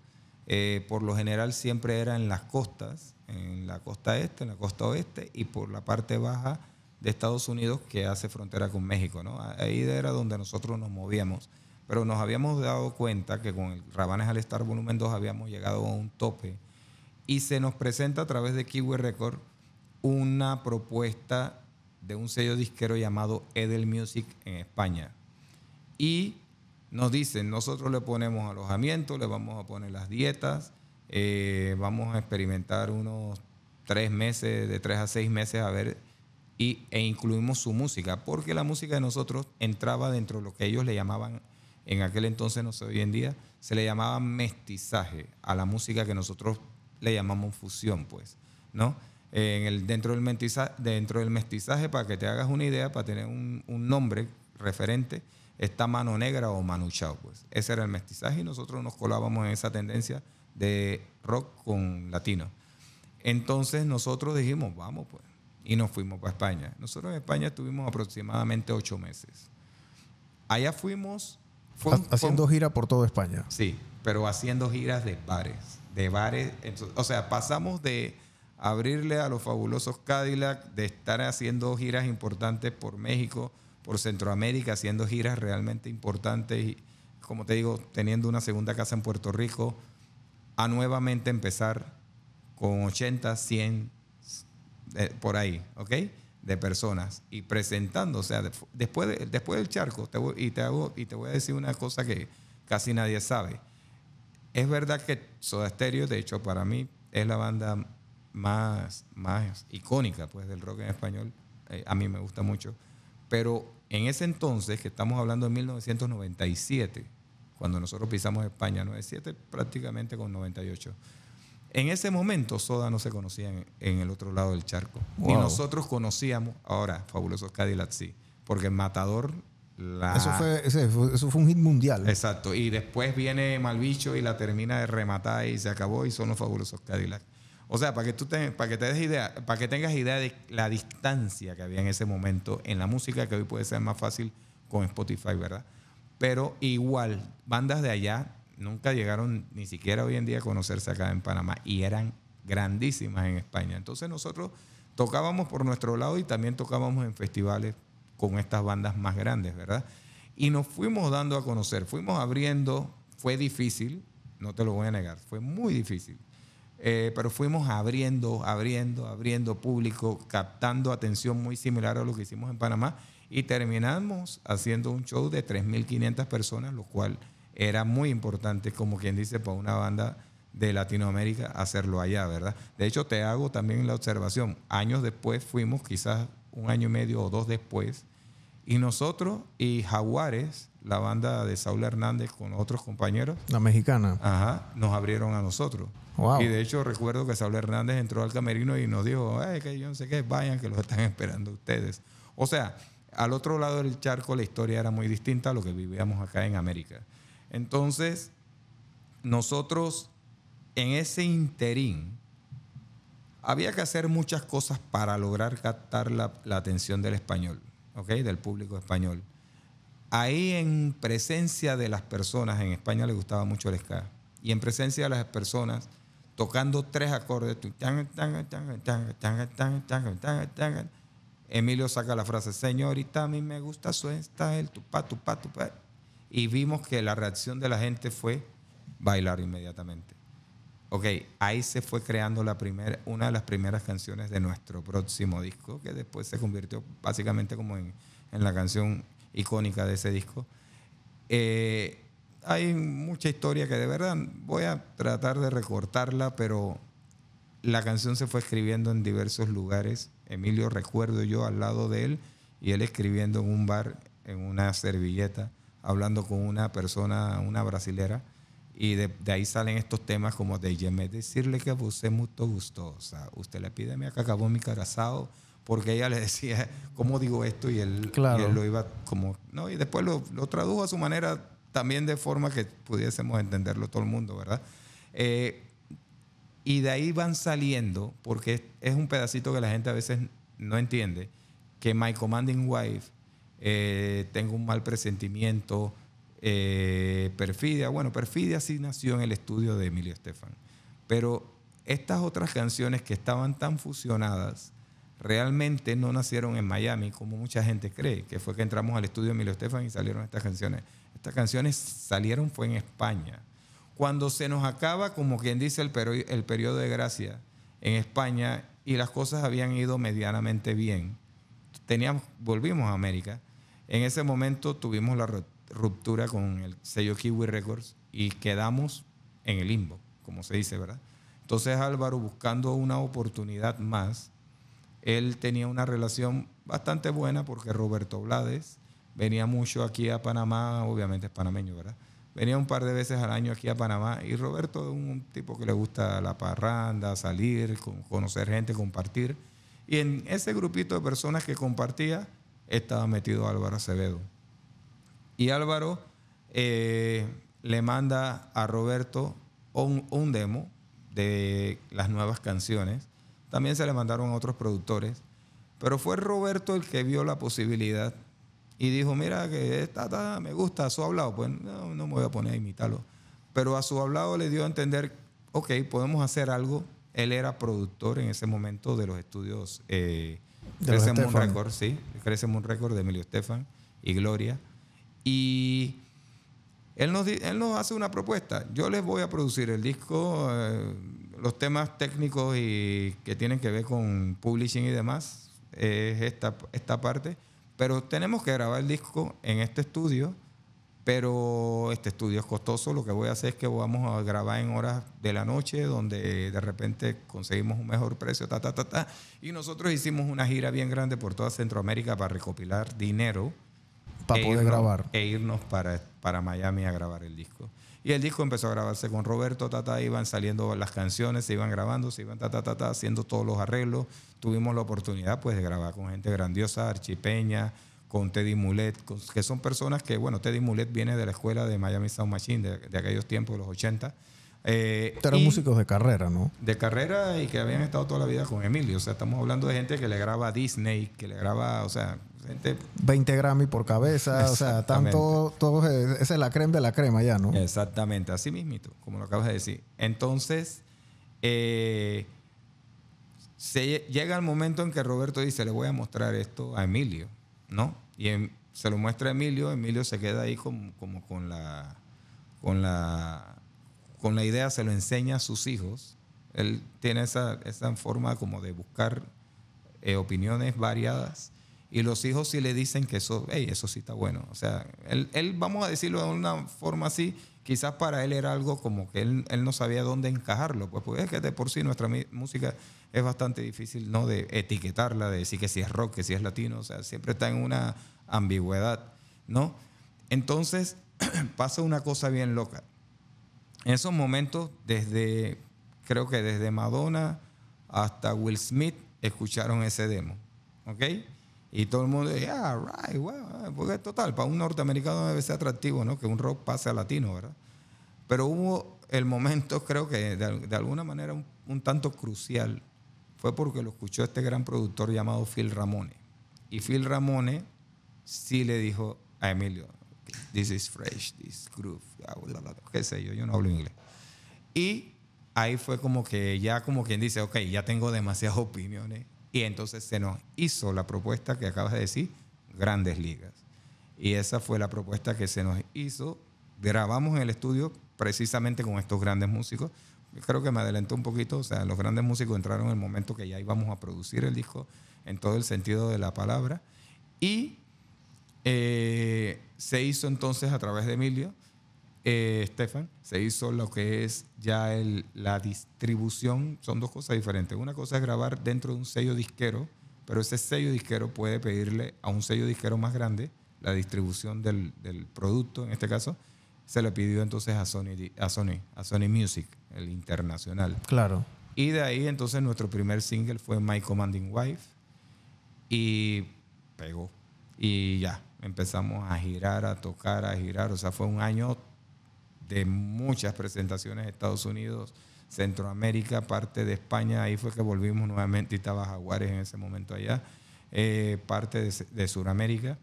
Por lo general siempre era en las costas, en la costa este, en la costa oeste y por la parte baja de Estados Unidos que hace frontera con México, ¿no? Ahí era donde nosotros nos movíamos. Pero nos habíamos dado cuenta que con el Rabanes All Star Volumen 2 habíamos llegado a un tope y se nos presenta a través de Kiwi Record una propuesta de un sello disquero llamado Edel Music en España. Y nos dicen, nosotros le ponemos alojamiento, le vamos a poner las dietas, vamos a experimentar unos 3 meses, de 3 a 6 meses a ver, e incluimos su música, porque la música de nosotros entraba dentro de lo que ellos le llamaban, en aquel entonces, no sé, hoy en día, se le llamaba mestizaje a la música que nosotros le llamamos fusión, pues, ¿no? Dentro del mestizaje, para que te hagas una idea, para tener un nombre referente, está Mano Negra o Manu Chao, pues. Ese era el mestizaje y nosotros nos colábamos en esa tendencia de rock con latino. Entonces nosotros dijimos, vamos pues, y nos fuimos para España. Nosotros en España estuvimos aproximadamente 8 meses. Allá fuimos... haciendo gira por toda España. Sí, pero haciendo giras de bares. Entonces, o sea, pasamos de abrirle a los fabulosos Cadillac, de estar haciendo giras importantes por México, por Centroamérica, haciendo giras realmente importantes y, como te digo, teniendo una segunda casa en Puerto Rico, a nuevamente empezar con 80, 100, por ahí, ¿ok? De personas y presentando, o sea, después del charco, te voy a decir una cosa que casi nadie sabe. Es verdad que Soda Stereo, de hecho, para mí es la banda más icónica pues, del rock en español. A mí me gusta mucho. Pero en ese entonces, que estamos hablando de 1997, cuando nosotros pisamos España, 97 prácticamente con 98. En ese momento Soda no se conocía en el otro lado del charco. Wow. Ni nosotros conocíamos, ahora Fabulosos Cadillac sí, porque Matador... Eso fue un hit mundial. Exacto, y después viene Malbicho y la termina de rematar y se acabó y son los Fabulosos Cadillac. O sea, para que tengas idea de la distancia que había en ese momento en la música, que hoy puede ser más fácil con Spotify, ¿verdad? Pero igual, bandas de allá nunca llegaron ni siquiera hoy en día a conocerse acá en Panamá y eran grandísimas en España. Entonces nosotros tocábamos por nuestro lado y también tocábamos en festivales con estas bandas más grandes, ¿verdad? Y nos fuimos dando a conocer, fuimos abriendo, fue difícil, no te lo voy a negar, fue muy difícil. Pero fuimos abriendo público, captando atención muy similar a lo que hicimos en Panamá y terminamos haciendo un show de 3.500 personas, lo cual era muy importante, como quien dice, para una banda de Latinoamérica hacerlo allá, ¿verdad? De hecho, te hago también la observación. Años después fuimos, quizás 1 año y medio o 2 después, y nosotros y Jaguares, la banda de Saúl Hernández con otros compañeros. La mexicana. Ajá, nos abrieron a nosotros. Wow. Y de hecho recuerdo que Saúl Hernández entró al camerino y nos dijo, que yo no sé qué, vayan que los están esperando ustedes. O sea, al otro lado del charco la historia era muy distinta a lo que vivíamos acá en América. Entonces, nosotros en ese interín había que hacer muchas cosas para lograr captar la atención del español, ¿ok? Del público español. Ahí en presencia de las personas, en España les gustaba mucho el ska, y en presencia de las personas tocando 3 acordes, Emilio saca la frase, señorita, a mí me gusta su style, tupa, tupa, tupa. Y vimos que la reacción de la gente fue bailar inmediatamente. Ok, ahí se fue creando una de las primeras canciones de nuestro próximo disco, que después se convirtió básicamente como en la canción icónica de ese disco. Eh, Hay mucha historia que de verdad voy a tratar de recortarla, pero la canción se fue escribiendo en diversos lugares. Emilio, recuerdo yo al lado de él, y él escribiendo en un bar, en una servilleta, hablando con una persona, una brasilera, y de ahí salen estos temas como déjeme decirle que você es muy gustosa. Usted le pide mi acabó mi carazao, porque ella le decía, ¿cómo digo esto? Y él lo iba como, ¿no? Y después lo tradujo a su manera, también de forma que pudiésemos entenderlo todo el mundo, ¿verdad? Y de ahí van saliendo, porque es un pedacito que la gente a veces no entiende, que My Commanding Wife, Tengo un mal presentimiento, Perfidia. Bueno, Perfidia sí nació en el estudio de Emilio Estefan. Pero estas otras canciones que estaban tan fusionadas realmente no nacieron en Miami, como mucha gente cree, que fue que entramos al estudio de Emilio Estefan y salieron estas canciones. Estas canciones salieron fue en España. Cuando se nos acaba, como quien dice, el periodo de gracia en España y las cosas habían ido medianamente bien, volvimos a América. En ese momento tuvimos la ruptura con el sello Kiwi Records y quedamos en el limbo, como se dice, ¿verdad? Entonces Álvaro, buscando una oportunidad más, él tenía una relación bastante buena porque Roberto Blades venía mucho aquí a Panamá, obviamente es panameño, ¿verdad? Venía un par de veces al año aquí a Panamá, y Roberto es un tipo que le gusta la parranda, salir, conocer gente, compartir. Y en ese grupito de personas que compartía estaba metido Álvaro Acevedo. Y Álvaro le manda a Roberto un demo de las nuevas canciones. También se le mandaron a otros productores, pero fue Roberto el que vio la posibilidad y dijo, mira que esta me gusta, a su hablado, pues no me voy a poner a imitarlo. Pero a su hablado le dio a entender, ok, podemos hacer algo. Él era productor en ese momento de los estudios Crescent Moon Records, sí, Crescent Moon Records de Emilio Estefan y Gloria. Y él nos hace una propuesta. Yo les voy a producir el disco, los temas técnicos y que tienen que ver con publishing y demás, es esta parte. Pero tenemos que grabar el disco en este estudio, pero este estudio es costoso. Lo que voy a hacer es que vamos a grabar en horas de la noche, donde de repente conseguimos un mejor precio, Y nosotros hicimos una gira bien grande por toda Centroamérica para recopilar dinero para poder grabar. E irnos para Miami a grabar el disco. Y el disco empezó a grabarse con Roberto, iban saliendo las canciones, se iban grabando, se iban haciendo todos los arreglos. Tuvimos la oportunidad pues de grabar con gente grandiosa, Archie Peña, con Teddy Mulet, que son personas que, bueno, Teddy Mulet viene de la escuela de Miami Sound Machine de aquellos tiempos, de los 80. Eran músicos de carrera, ¿no? De carrera, y que habían estado toda la vida con Emilio. O sea, estamos hablando de gente que le graba a Disney, que le graba, o sea, gente... 20 Grammy por cabeza, o sea, tanto, esa es la crema de la crema ya, ¿no? Exactamente, así mismito, como lo acabas de decir. Entonces, llega el momento en que Roberto dice, le voy a mostrar esto a Emilio, ¿no? Y se lo muestra a Emilio. Emilio se queda ahí como con la idea, se lo enseña a sus hijos. Él tiene esa forma como de buscar opiniones variadas, y los hijos sí le dicen que eso sí está bueno. O sea, él, vamos a decirlo de una forma así, quizás para él era algo como que él no sabía dónde encajarlo, pues es que de por sí nuestra música es bastante difícil, ¿no?, de etiquetarla, de decir que si es rock, que si es latino, o sea, siempre está en una ambigüedad, ¿no? Entonces pasa una cosa bien loca. En esos momentos, creo que desde Madonna hasta Will Smith escucharon ese demo, ¿ok? Y todo el mundo decía, right, wow, porque total, para un norteamericano debe ser atractivo, ¿no?, que un rock pase a latino, ¿verdad? Pero hubo el momento, creo que de alguna manera un tanto crucial, fue porque lo escuchó este gran productor llamado Phil Ramone. Y Phil Ramone sí le dijo a Emilio, this is fresh, this groove, qué sé yo no hablo inglés. Y ahí fue como que ya, como quien dice, ok, ya tengo demasiadas opiniones. Y entonces se nos hizo la propuesta que acabas de decir, Grandes Ligas. Y esa fue la propuesta que se nos hizo. Grabamos en el estudio precisamente con estos grandes músicos. creo que me adelantó un poquito. O sea, los grandes músicos entraron en el momento que ya íbamos a producir el disco en todo el sentido de la palabra. Y se hizo entonces a través de Emilio Estefan, se hizo lo que es ya la distribución. Son dos cosas diferentes. Una cosa es grabar dentro de un sello disquero, pero ese sello disquero puede pedirle a un sello disquero más grande la distribución del producto. En este caso se le pidió entonces a Sony Music, el internacional. Claro. Y de ahí entonces nuestro primer single fue My Commanding Wife y pegó. Y ya, empezamos a girar, a tocar, a girar. O sea, fue un año de muchas presentaciones en Estados Unidos, Centroamérica, parte de España. Ahí fue que volvimos nuevamente y estaba Jaguares en ese momento allá. Parte de Sudamérica.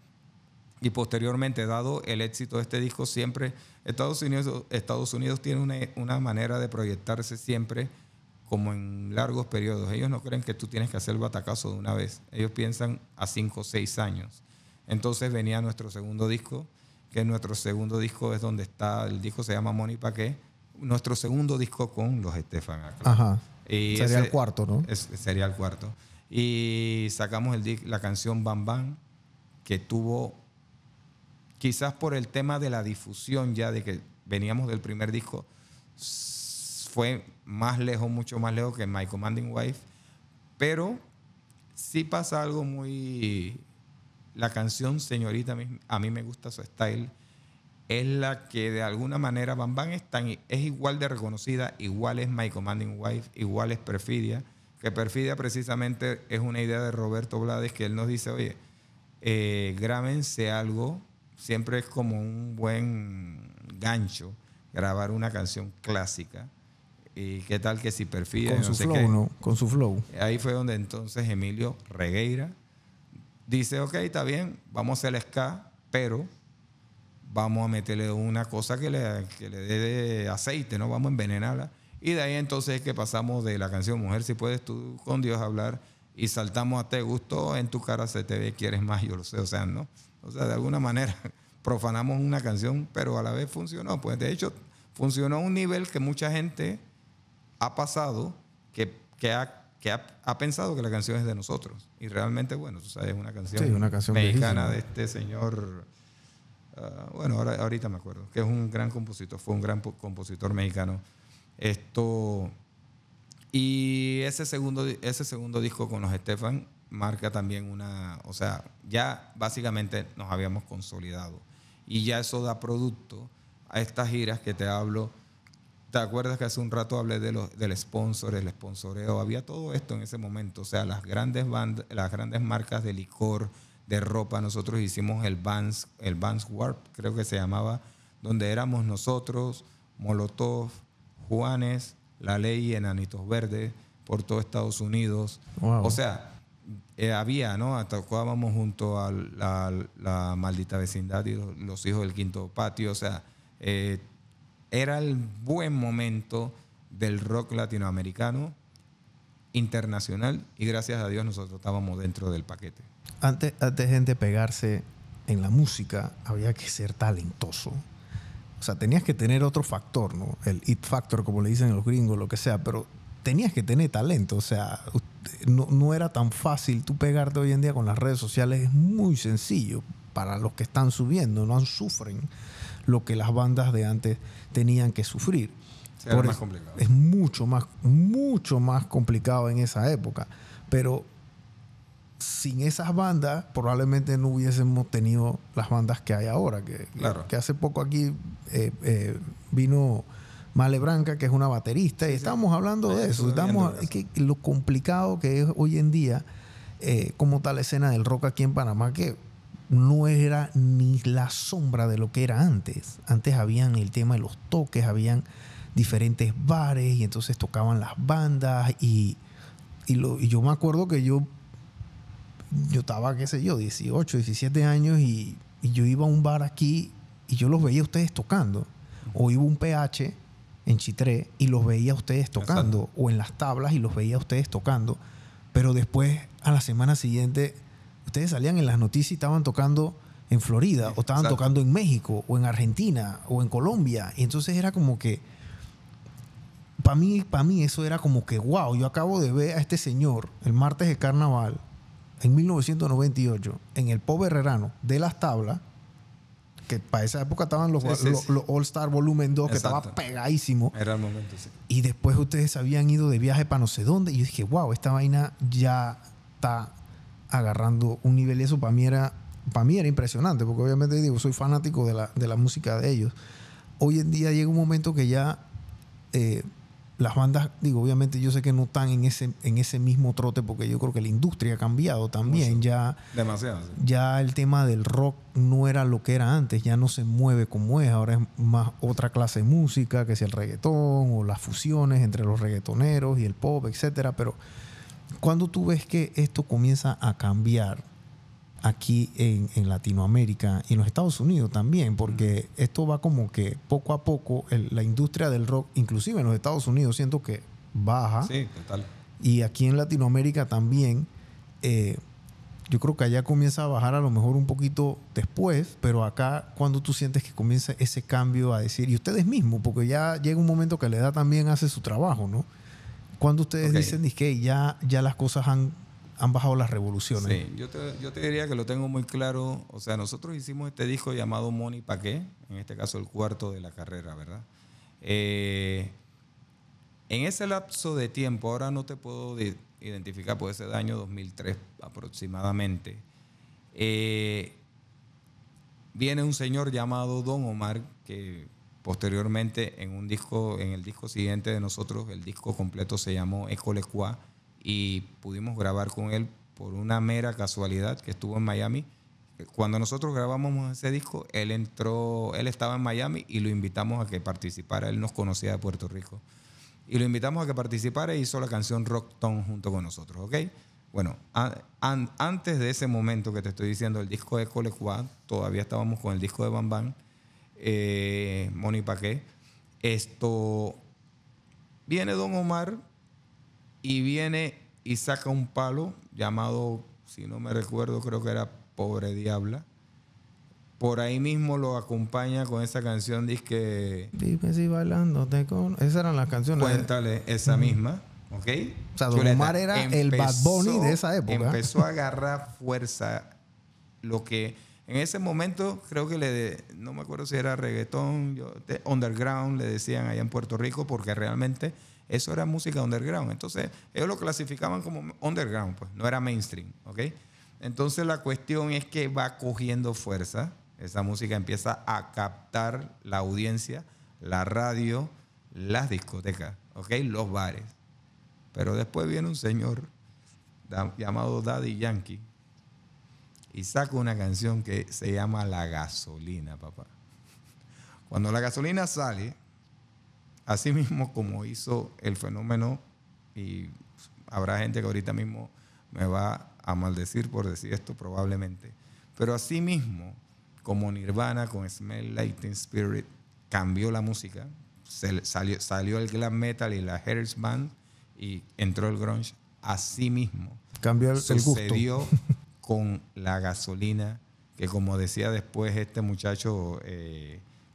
Y posteriormente, dado el éxito de este disco, siempre Estados Unidos tiene una manera de proyectarse siempre como en largos periodos. Ellos no creen que tú tienes que hacer el batacazo de una vez. Ellos piensan a 5 o 6 años. Entonces venía nuestro segundo disco, que nuestro segundo disco es donde está, el disco se llama Money Pa' Qué, nuestro segundo disco con los Estefan. Ajá. Y sería el cuarto, ¿no? Sería el cuarto. Y sacamos la canción Bam Bam, que tuvo, quizás por el tema de la difusión ya de que veníamos del primer disco, fue más lejos, mucho más lejos que My Commanding Wife, pero sí pasa algo muy... La canción Señorita, a mí me gusta su style, es la que de alguna manera Bam Bam es igual de reconocida, igual es My Commanding Wife, igual es Perfidia, que Perfidia precisamente es una idea de Roberto Blades, que él nos dice, oye, grábense algo, siempre es como un buen gancho grabar una canción clásica. ¿Y qué tal que si Perfidia? Con su flow, ¿no? Con su flow. Ahí fue donde entonces Emilio Regueira dice, ok, está bien, vamos a hacer el ska, pero vamos a meterle una cosa que le dé aceite, ¿no? Vamos a envenenarla. Y de ahí entonces es que pasamos de la canción Mujer, si puedes tú con Dios hablar, y saltamos a Te gustó, en tu cara se te ve, quieres más, yo lo sé, o sea, ¿no? O sea, de alguna manera profanamos una canción, pero a la vez funcionó. Pues de hecho, funcionó a un nivel que mucha gente ha pasado, que ha pensado que la canción es de nosotros. Y realmente, bueno, tú sabes, es una canción mexicana de este señor, bueno, ahorita me acuerdo, que es un gran compositor, fue un gran compositor mexicano. Y ese segundo disco con los Estefan marca también o sea, ya básicamente nos habíamos consolidado. Y ya eso da producto a estas giras que te hablo. ¿Te acuerdas que hace un rato hablé del sponsor, el sponsoreo? Había todo esto en ese momento. O sea, las grandes marcas de licor, de ropa. Nosotros hicimos el Vans Warp, creo que se llamaba, donde éramos nosotros, Molotov, Juanes, La Ley y Enanitos Verdes, por todo Estados Unidos. Wow. O sea, había, ¿no? Tocábamos junto a la Maldita Vecindad y los Hijos del Quinto Patio. O sea, era el buen momento del rock latinoamericano, internacional, y gracias a Dios nosotros estábamos dentro del paquete. Antes de pegarse en la música, había que ser talentoso. O sea, tenías que tener otro factor, ¿no? El it factor, como le dicen los gringos, lo que sea, pero tenías que tener talento. O sea, no era tan fácil tú pegarte hoy en día con las redes sociales. Es muy sencillo para los que están subiendo, no sufren lo que las bandas de antes tenían que sufrir. Era más complicado. Es mucho más complicado en esa época. Pero sin esas bandas probablemente no hubiésemos tenido las bandas que hay ahora. Claro. Que hace poco aquí vino Male Branca, que es una baterista, y estamos hablando de eso. Lo complicado que es hoy en día como tal escena del rock aquí en Panamá, que no era ni la sombra de lo que era antes. Antes habían el tema de los toques, habían diferentes bares y entonces tocaban las bandas y yo me acuerdo que yo estaba, qué sé yo, 18, 17 años y yo iba a un bar aquí y yo los veía a ustedes tocando. O iba a un PH en Chitré y los veía a ustedes tocando. Exacto. O en las tablas y los veía a ustedes tocando. Pero después, a la semana siguiente, ustedes salían en las noticias y estaban tocando en Florida, o estaban tocando en México, o en Argentina, o en Colombia. Y entonces era como que para mí eso era como que, wow, yo acabo de ver a este señor el martes de carnaval en 1998 en el Pop Herrerano de Las Tablas, que para esa época estaban los All Star Volumen 2, que estaba pegadísimo. Era el momento, sí. Y después ustedes habían ido de viaje para no sé dónde. Y yo dije, wow, esta vaina ya está agarrando un nivel. Y eso para mí era impresionante, porque obviamente digo, soy fanático de la música de ellos. Hoy en día llega un momento que ya las bandas, digo, obviamente yo sé que no están en ese mismo trote, porque yo creo que la industria ha cambiado también. Mucho. Ya, demasiado. Sí. Ya el tema del rock no era lo que era antes, ya no se mueve como es. Ahora es más otra clase de música, que sea el reggaetón o las fusiones entre los reggaetoneros y el pop, etcétera. Pero cuando tú ves que esto comienza a cambiar aquí en Latinoamérica y en los Estados Unidos también, porque esto va como que poco a poco la industria del rock, inclusive en los Estados Unidos, siento que baja. Sí, total. Y aquí en Latinoamérica también, yo creo que allá comienza a bajar a lo mejor un poquito después, pero acá cuando tú sientes que comienza ese cambio a decir, y ustedes mismos, porque ya llega un momento que la edad también hace su trabajo, ¿no? Cuando ustedes dicen que ya las cosas han bajado las revoluciones. Sí, yo te diría que lo tengo muy claro. O sea, nosotros hicimos este disco llamado Money Pa' Qué, en este caso el cuarto de la carrera, ¿verdad? En ese lapso de tiempo, ahora no te puedo identificar, puede ser del año 2003 aproximadamente, viene un señor llamado Don Omar, que posteriormente en el disco siguiente de nosotros, el disco completo se llamó École Quoi, y pudimos grabar con él por una mera casualidad, que estuvo en Miami. Cuando nosotros grabamos ese disco, él estaba en Miami y lo invitamos a que participara. Él nos conocía de Puerto Rico. Y lo invitamos a que participara e hizo la canción Rockton junto con nosotros, ¿ok? Bueno, antes de ese momento que te estoy diciendo, el disco de École Quoi, todavía estábamos con el disco de Bam Bam, Money Pa' Qué. Viene Don Omar y viene y saca un palo llamado, si no me recuerdo, creo que era Pobre Diabla. Por ahí mismo lo acompaña con esa canción, dice dime si bailando te con... Esas eran las canciones. Cuéntale esa misma, ¿ok? O sea, Don Omar era el Bad Bunny de esa época. Empezó a agarrar fuerza. Lo que en ese momento creo que no me acuerdo si era reggaetón, underground, le decían allá en Puerto Rico, porque realmente eso era música underground. Entonces, ellos lo clasificaban como underground, pues, no era mainstream, ¿ok? Entonces, la cuestión es que va cogiendo fuerza. Esa música empieza a captar la audiencia, la radio, las discotecas, ¿ok? Los bares. Pero después viene un señor llamado Daddy Yankee y saca una canción que se llama La Gasolina, papá. Cuando La Gasolina sale, así mismo como hizo el fenómeno, y habrá gente que ahorita mismo me va a maldecir por decir esto probablemente, pero así mismo como Nirvana con Smell Like Teen Spirit cambió la música, salió el glam metal y la hair band y entró el grunge, así mismo cambió el gusto. Sucedió con La Gasolina, que como decía después este muchacho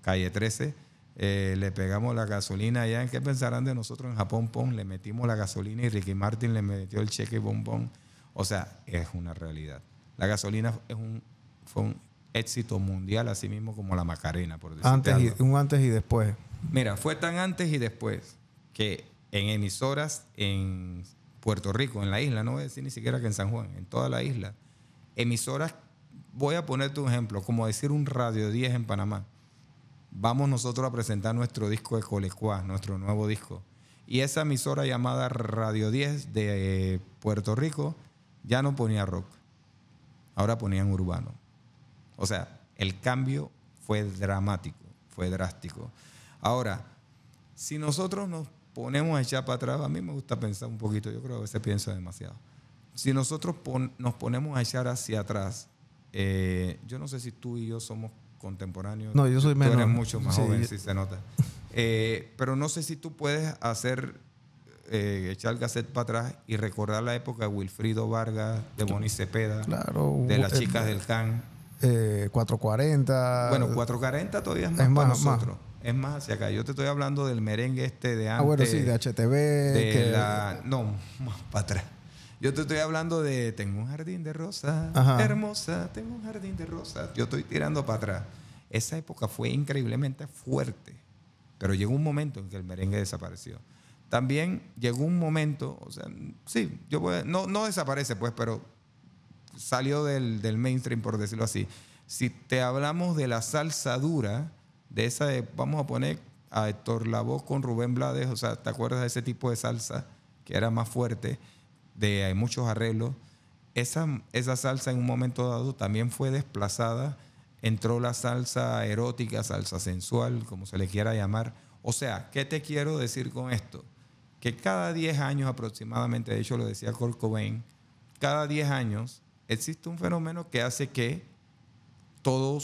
Calle 13, le pegamos la gasolina allá. ¿En qué pensarán de nosotros en Japón? Le metimos la gasolina y Ricky Martin le metió el cheque bombón. O sea, es una realidad. La gasolina fue un éxito mundial, así mismo como la Macarena, por decirte algo. Un antes y después. Mira, fue tan antes y después que en emisoras en Puerto Rico, en la isla, no voy a decir ni siquiera que en San Juan, en toda la isla, emisoras, voy a ponerte un ejemplo, como decir un Radio 10 en Panamá. Vamos nosotros a presentar nuestro disco de École Quoi, nuestro nuevo disco. Y esa emisora llamada Radio 10 de Puerto Rico ya no ponía rock. Ahora ponían urbano. O sea, el cambio fue dramático, fue drástico. Ahora, si nosotros nos ponemos a echar para atrás, a mí me gusta pensar un poquito, yo creo que a veces pienso demasiado. Si nosotros nos ponemos a echar hacia atrás, yo no sé si tú y yo somos contemporáneos. No, yo soy menor. Tú eres mucho más joven, sí se nota. Pero no sé si tú puedes echar el cassette para atrás y recordar la época de Wilfrido Vargas, de Bonnie Cepeda, claro, de las chicas del CAN. 440. Bueno, 440 todavía es más para nosotros. es más hacia acá. Yo te estoy hablando del merengue de antes. Bueno, sí, de HTV. No, más para atrás. Yo te estoy hablando de tengo un jardín de rosas, Ajá. hermosa, tengo un jardín de rosas. Yo estoy tirando para atrás. Esa época fue increíblemente fuerte, pero llegó un momento en que el merengue desapareció. También llegó un momento, o sea, sí, no desaparece pues, pero salió del mainstream, por decirlo así. Si te hablamos de la salsa dura, vamos a poner a Héctor Lavoe con Rubén Blades, o sea, ¿te acuerdas de ese tipo de salsa que era más fuerte? Hay muchos arreglos. Esa salsa en un momento dado también fue desplazada. Entró la salsa erótica, salsa sensual, como se le quiera llamar. O sea, ¿qué te quiero decir con esto? Que cada 10 años aproximadamente, de hecho lo decía Kurt Cobain, cada 10 años existe un fenómeno que hace que todo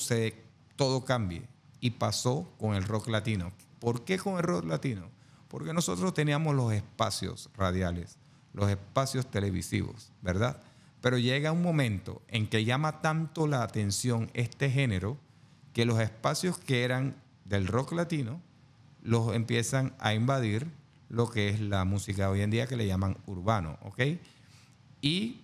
cambie. Y pasó con el rock latino. ¿Por qué con el rock latino? Porque nosotros teníamos los espacios radiales, los espacios televisivos, ¿verdad? Pero llega un momento en que llama tanto la atención este género que los espacios que eran del rock latino los empiezan a invadir lo que es la música hoy en día que le llaman urbano, ¿ok? Y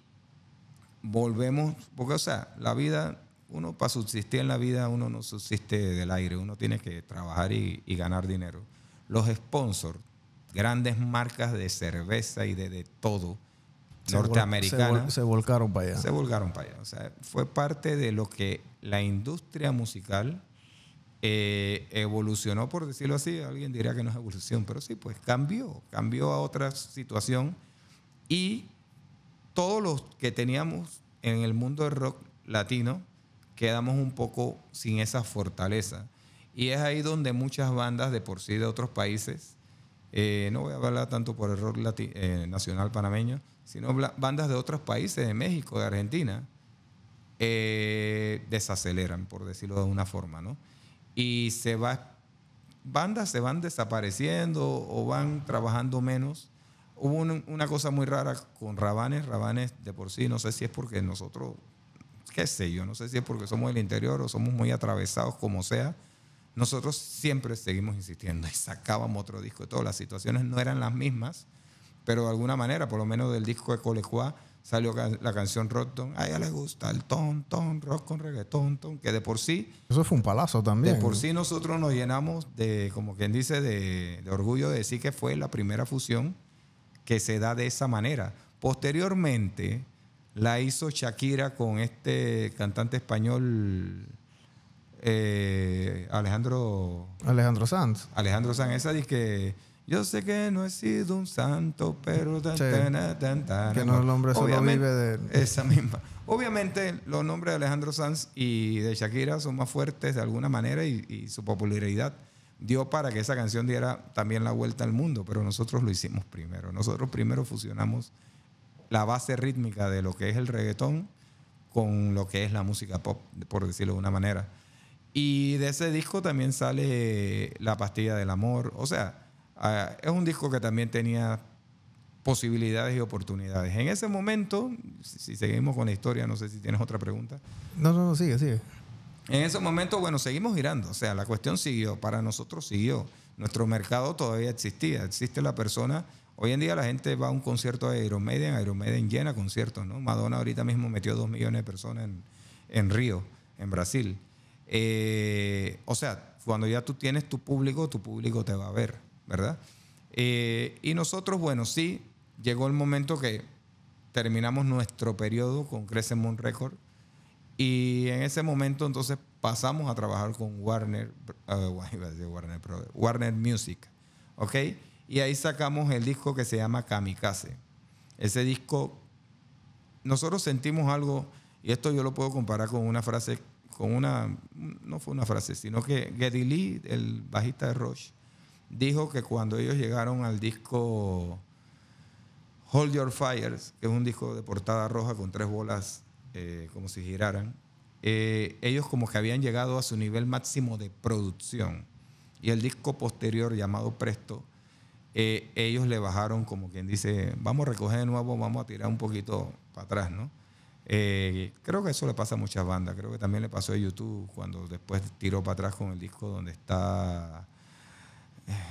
volvemos, porque o sea, la vida, uno para subsistir en la vida, uno no subsiste del aire, uno tiene que trabajar y ganar dinero. Los sponsors, grandes marcas de cerveza y de todo, norteamericanas, se volcaron para allá. Se volcaron para allá. O sea, fue parte de lo que la industria musical evolucionó, por decirlo así. Alguien diría que no es evolución, pero sí, pues cambió a otra situación. Y todos los que teníamos en el mundo del rock latino quedamos un poco sin esa fortaleza. Y es ahí donde muchas bandas de por sí de otros países, no voy a hablar tanto por el rock nacional panameño, sino bandas de otros países, de México, de Argentina, desaceleran, por decirlo de una forma, ¿no? Y bandas se van desapareciendo o van trabajando menos. Hubo una cosa muy rara con Rabanes de por sí, no sé si es porque nosotros, qué sé yo, no sé si es porque somos del interior o somos muy atravesados, como sea. Nosotros siempre seguimos insistiendo y sacábamos otro disco. Todas las situaciones no eran las mismas, pero de alguna manera, por lo menos del disco de Colecua, salió la canción Rockton. A ella le gusta el ton, rock con reggaetón, que de por sí... Eso fue un palazo también. De por sí nosotros nos llenamos de, como quien dice, de orgullo de decir que fue la primera fusión que se da de esa manera. Posteriormente la hizo Shakira con este cantante español... Alejandro Sanz. Esa dice que yo sé que no he sido un santo, pero que no, el hombre solo vive de esa misma. Obviamente los nombres de Alejandro Sanz y de Shakira son más fuertes de alguna manera y su popularidad dio para que esa canción diera también la vuelta al mundo, pero nosotros lo hicimos primero. Nosotros primero fusionamos la base rítmica de lo que es el reggaetón con lo que es la música pop, por decirlo de una manera. Y de ese disco también sale La Pastilla del Amor. O sea, es un disco que también tenía posibilidades y oportunidades. En ese momento, si seguimos con la historia, no sé si tienes otra pregunta. No, sigue. En ese momento, bueno, seguimos girando. O sea, la cuestión siguió. Para nosotros siguió. Nuestro mercado todavía existía. Existe la persona. Hoy en día la gente va a un concierto de Iron Maiden llena conciertos, ¿no? Madonna ahorita mismo metió 2 millones de personas en Río, en Brasil. O sea, cuando ya tú tienes tu público te va a ver, ¿verdad? Y nosotros, bueno, sí, llegó el momento que terminamos nuestro periodo con Crescent Moon Records y en ese momento entonces pasamos a trabajar con Warner Music, ¿ok? Y ahí sacamos el disco que se llama Kamikaze. Ese disco, nosotros sentimos algo, y esto yo lo puedo comparar con una frase, no fue una frase, sino que Geddy Lee, el bajista de Rush, dijo que cuando ellos llegaron al disco Hold Your Fires, que es un disco de portada roja con 3 bolas como si giraran, ellos como que habían llegado a su nivel máximo de producción. Y el disco posterior llamado Presto, ellos le bajaron como quien dice, vamos a recoger de nuevo, vamos a tirar un poquito para atrás, ¿no? Creo que eso le pasa a muchas bandas. Creo que también le pasó a YouTube cuando después tiró para atrás con el disco donde está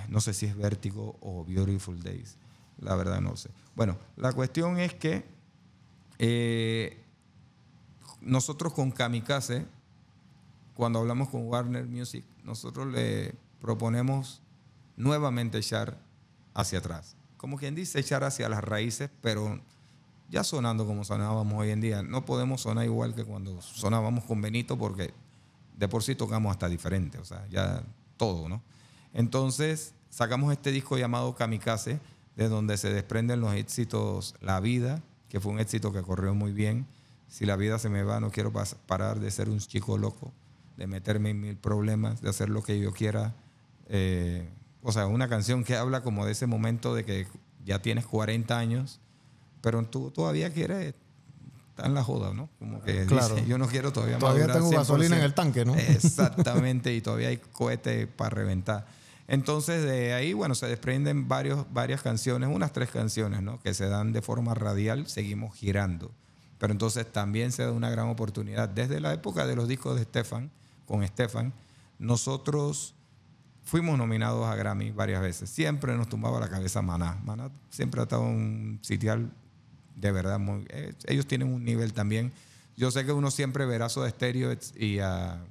No sé si es Vértigo o Beautiful Days. La verdad no sé. Bueno, la cuestión es que nosotros con Kamikaze, cuando hablamos con Warner Music, nosotros le proponemos nuevamente echar hacia atrás. Como quien dice, echar hacia las raíces, pero ya sonando como sonábamos hoy en día. No podemos sonar igual que cuando sonábamos con Benito, porque de por sí tocamos hasta diferente, o sea, ya todo, ¿no? Entonces sacamos este disco llamado Kamikaze, de donde se desprenden los éxitos La Vida, que fue un éxito que corrió muy bien. Si la vida se me va, no quiero parar de ser un chico loco, de meterme en 1000 problemas, de hacer lo que yo quiera. O sea, una canción que habla como de ese momento de que ya tienes 40 años, pero tú todavía quieres estar en la joda, ¿no? Como que claro. dice, yo no quiero todavía tengo 100%. gasolina en el tanque, ¿no? Exactamente, y todavía hay cohete para reventar. Entonces, de ahí, bueno, se desprenden varias canciones, unas 3 canciones, ¿no? Que se dan de forma radial, seguimos girando. Pero entonces también se da una gran oportunidad. Desde la época de los discos de Estefan, con Estefan, nosotros fuimos nominados a Grammy varias veces. Siempre nos tumbaba la cabeza Maná. Maná siempre ha estado en un sitial de verdad muy... ellos tienen un nivel también. Yo sé que uno siempre verá Soda Stereo y a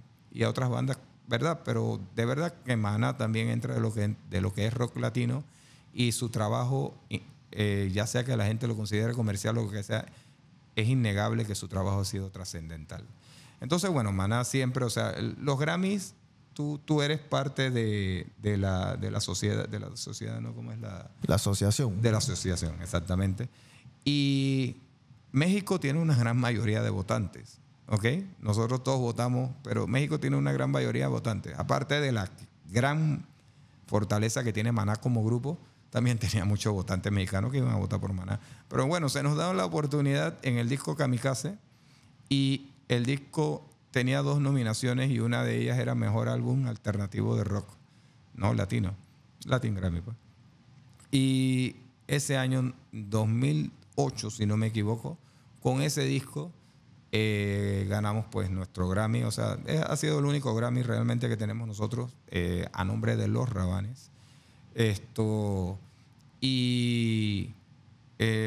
otras bandas, ¿verdad? Pero de verdad que Maná también entra de lo que es rock latino, y su trabajo, ya sea que la gente lo considere comercial o lo que sea, es innegable que su trabajo ha sido trascendental. Entonces, bueno, Maná siempre, o sea, los Grammys, tú eres parte de la sociedad, ¿no? ¿Cómo es la asociación? De la asociación, exactamente. Y México tiene una gran mayoría de votantes, ¿ok? Nosotros todos votamos, pero México tiene una gran mayoría de votantes. Aparte de la gran fortaleza que tiene Maná como grupo, también tenía muchos votantes mexicanos que iban a votar por Maná. Pero bueno, se nos da la oportunidad en el disco Kamikaze, y el disco tenía 2 nominaciones, y una de ellas era Mejor Álbum Alternativo de Rock, no latino, Latin Grammy, pues. Y ese año 2008, si no me equivoco, con ese disco ganamos pues nuestro Grammy. O sea, ha sido el único Grammy realmente que tenemos nosotros a nombre de Los Rabanes. Y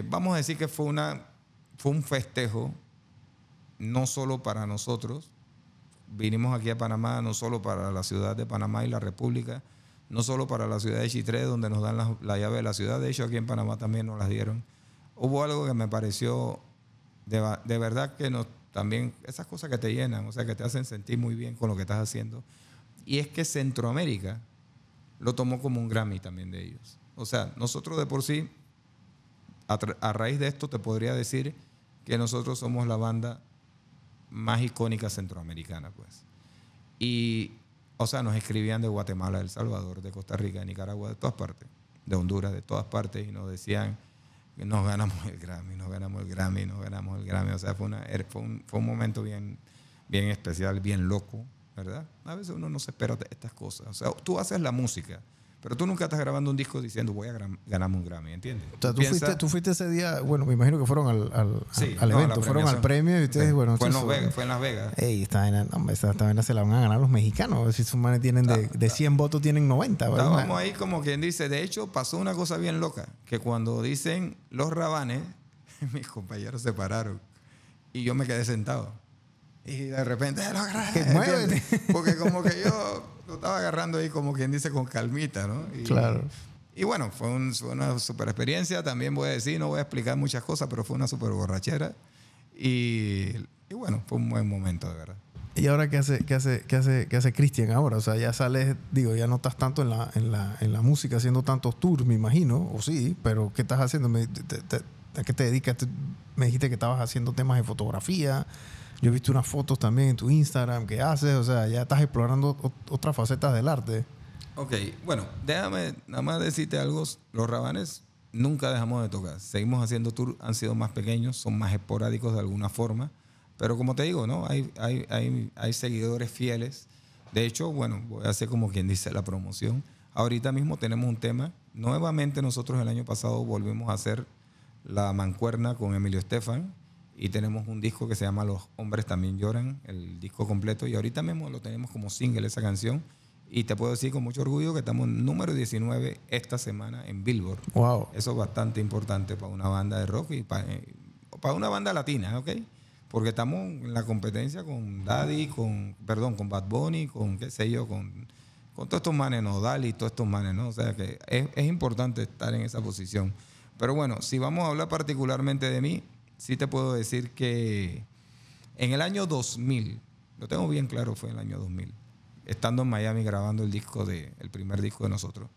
vamos a decir que fue un festejo, no solo para nosotros. Vinimos aquí a Panamá, no solo para la ciudad de Panamá y la República, no solo para la ciudad de Chitré, donde nos dan la llave de la ciudad. De hecho, aquí en Panamá también nos las dieron. Hubo algo que me pareció de verdad que también, esas cosas que te llenan, o sea, que te hacen sentir muy bien con lo que estás haciendo. Y es que Centroamérica lo tomó como un Grammy también de ellos. O sea, nosotros de por sí, a raíz de esto te podría decir que nosotros somos la banda más icónica centroamericana, pues. Y, o sea, nos escribían de Guatemala, de El Salvador, de Costa Rica, de Nicaragua, de todas partes, de Honduras, de todas partes, y nos decían que nos ganamos el Grammy, nos ganamos el Grammy, nos ganamos el Grammy. O sea, fue un momento bien, bien especial, bien loco, ¿verdad? A veces uno no se espera estas cosas. O sea, tú haces la música, pero tú nunca estás grabando un disco diciendo voy a ganarme un Grammy, ¿entiendes? O sea, tú fuiste ese día, bueno, me imagino que fueron al evento, fueron al premio, y ustedes, sí. bueno... Fue en Las Vegas. Ey, esta vaina se la van a ganar los mexicanos. Si sus manes tienen de 100 votos, tienen 90. Estábamos ahí como quien dice. De hecho, pasó una cosa bien loca, que cuando dicen Los Rabanes, mis compañeros se pararon y yo me quedé sentado. Y de repente, ¡muévete! Porque como que yo lo estaba agarrando ahí como quien dice con calmita, ¿no? Claro. Y bueno, fue una super experiencia. También voy a decir, no voy a explicar muchas cosas, pero fue una super borrachera. Y bueno, fue un buen momento, de verdad. ¿Y ahora qué hace Cristian ahora? O sea, ya sales, digo, ya no estás tanto en la música haciendo tantos tours, me imagino, o sí, pero ¿qué estás haciendo? ¿A qué te dedicas? Me dijiste que estabas haciendo temas de fotografía. Yo he visto unas fotos también en tu Instagram que haces, o sea, ya estás explorando otras facetas del arte. Ok, bueno, déjame nada más decirte algo. Los Rabanes nunca dejamos de tocar. Seguimos haciendo tours, han sido más pequeños, son más esporádicos de alguna forma. Pero como te digo, ¿no? Hay seguidores fieles. De hecho, bueno, voy a hacer como quien dice la promoción. Ahorita mismo tenemos un tema. Nuevamente nosotros el año pasado volvimos a hacer La Mancuerna con Emilio Estefan. Y tenemos un disco que se llama Los Hombres También Lloran, el disco completo. Y ahorita mismo lo tenemos como single esa canción. Y te puedo decir con mucho orgullo que estamos número 19 esta semana en Billboard. Wow. Eso es bastante importante para una banda de rock y para una banda latina, ¿ok? Porque estamos en la competencia con Daddy, con Bad Bunny, con qué sé yo, con todos estos manes, Nodal y todos estos manes, ¿no? O sea que es importante estar en esa posición. Pero bueno, si vamos a hablar particularmente de mí, sí te puedo decir que en el año 2000, lo tengo bien claro, fue en el año 2000, estando en Miami grabando el primer disco de nosotros.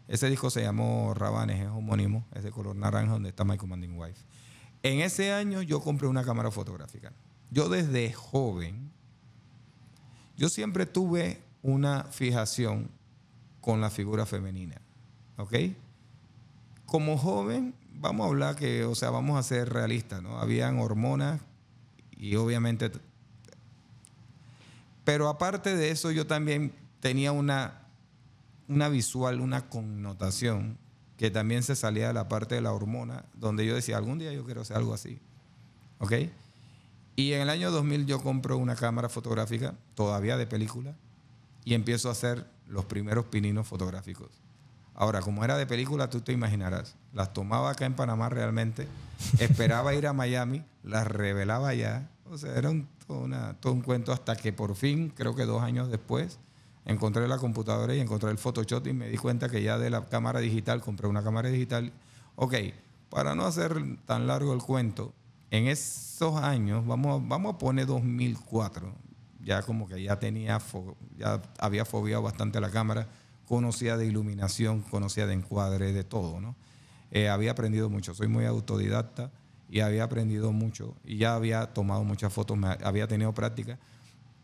Ese disco se llamó Rabanes, es homónimo, es de color naranja, donde está My Commanding Wife. En ese año yo compré una cámara fotográfica. Yo desde joven, yo siempre tuve una fijación con la figura femenina, ¿ok? Como joven, vamos a hablar que, o sea, vamos a ser realistas, ¿no? Habían hormonas y obviamente... Pero aparte de eso, yo también tenía una visual, una connotación que también se salía de la parte de la hormona, donde yo decía, algún día yo quiero hacer algo así, ¿ok? Y en el año 2000 yo compro una cámara fotográfica, todavía de película, y empiezo a hacer los primeros pininos fotográficos. Ahora, como era de película, tú te imaginarás, las tomaba acá en Panamá realmente, esperaba ir a Miami, las revelaba allá, o sea, era todo un cuento hasta que por fin, creo que 2 años después, encontré la computadora y encontré el Photoshop y me di cuenta que ya de la cámara digital, compré una cámara digital. Ok, para no hacer tan largo el cuento, en esos años, vamos a poner 2004, ya como que ya había fobiado bastante la cámara, conocía de iluminación, conocía de encuadre, de todo, ¿no? Había aprendido mucho, soy muy autodidacta y había aprendido mucho y ya había tomado muchas fotos, había tenido práctica.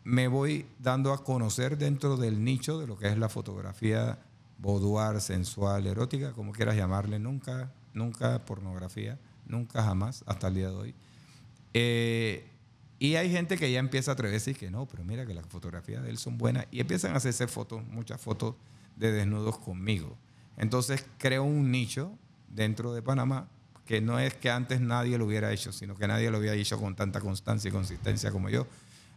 Me voy dando a conocer dentro del nicho de lo que es la fotografía boudoir, sensual, erótica, como quieras llamarle, nunca pornografía, nunca jamás, hasta el día de hoy. Y hay gente que ya empieza a atreverse y que no, pero mira que las fotografías de él son buenas y empiezan a hacerse fotos, muchas fotos de desnudos conmigo. Entonces creo un nicho dentro de Panamá que no es que antes nadie lo hubiera hecho, sino que nadie lo había hecho con tanta constancia y consistencia como yo,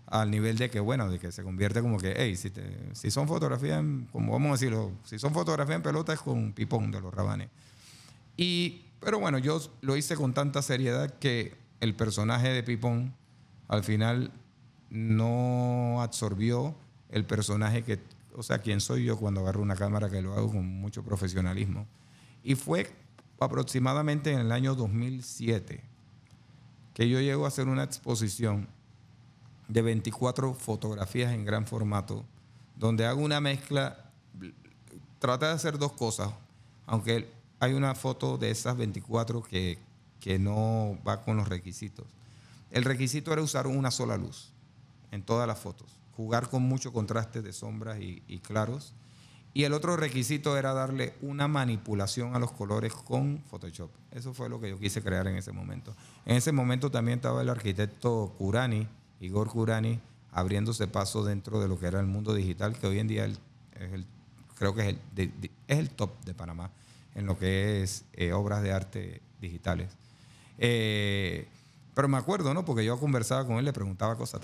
al nivel de que, bueno, de que se convierte como que, hey, si son fotografías, como vamos a decirlo, si son fotografías en pelota es con Pipón de los Rabanes. Pero bueno, yo lo hice con tanta seriedad que el personaje de Pipón al final no absorbió el personaje o sea, quién soy yo cuando agarro una cámara, que lo hago con mucho profesionalismo. Y fue aproximadamente en el año 2007 que yo llego a hacer una exposición de 24 fotografías en gran formato, donde hago una mezcla, traté de hacer 2 cosas, aunque hay una foto de esas 24 que no va con los requisitos. El requisito era usar una sola luz en todas las fotos, jugar con mucho contraste de sombras y claros. Y el otro requisito era darle una manipulación a los colores con Photoshop. Eso fue lo que yo quise crear en ese momento. En ese momento también estaba el arquitecto Igor Kurani, abriéndose paso dentro de lo que era el mundo digital, que hoy en día creo que es el top de Panamá en lo que es obras de arte digitales. Pero me acuerdo, ¿no? Porque yo conversaba con él, le preguntaba cosas,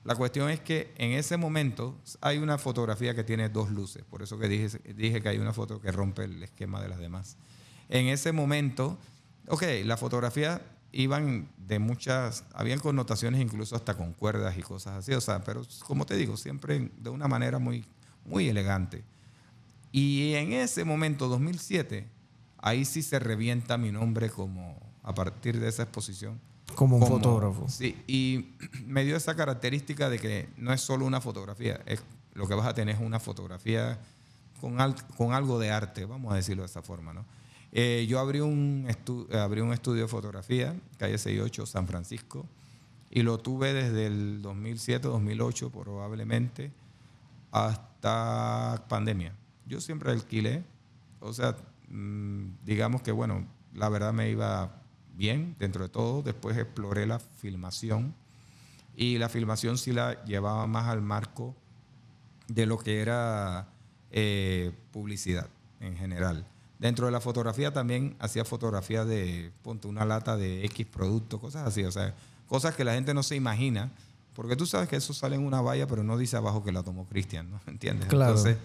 La cuestión es que en ese momento hay una fotografía que tiene 2 luces, por eso que dije que hay una foto que rompe el esquema de las demás. En ese momento, la fotografía iban habían connotaciones incluso hasta con cuerdas y cosas así, o sea, pero como te digo, siempre de una manera muy, muy elegante. Y en ese momento, 2007, ahí sí se revienta mi nombre a partir de esa exposición. Como un fotógrafo. Sí, y me dio esa característica de que no es solo una fotografía, lo que vas a tener es una fotografía con algo de arte, vamos a decirlo de esa forma, ¿no? Yo abrí un estudio de fotografía, calle 68, San Francisco, y lo tuve desde el 2007, 2008 probablemente, hasta pandemia. Yo siempre alquilé, o sea, digamos que, bueno, la verdad me iba bien dentro de todo. Después exploré la filmación y la filmación sí la llevaba más al marco de lo que era publicidad en general. Dentro de la fotografía también hacía fotografía de, ponte una lata de X producto, cosas así, o sea, cosas que la gente no se imagina, porque tú sabes que eso sale en una valla, pero no dice abajo que la tomó Cristian, ¿no? ¿Entiendes? Claro. Entonces,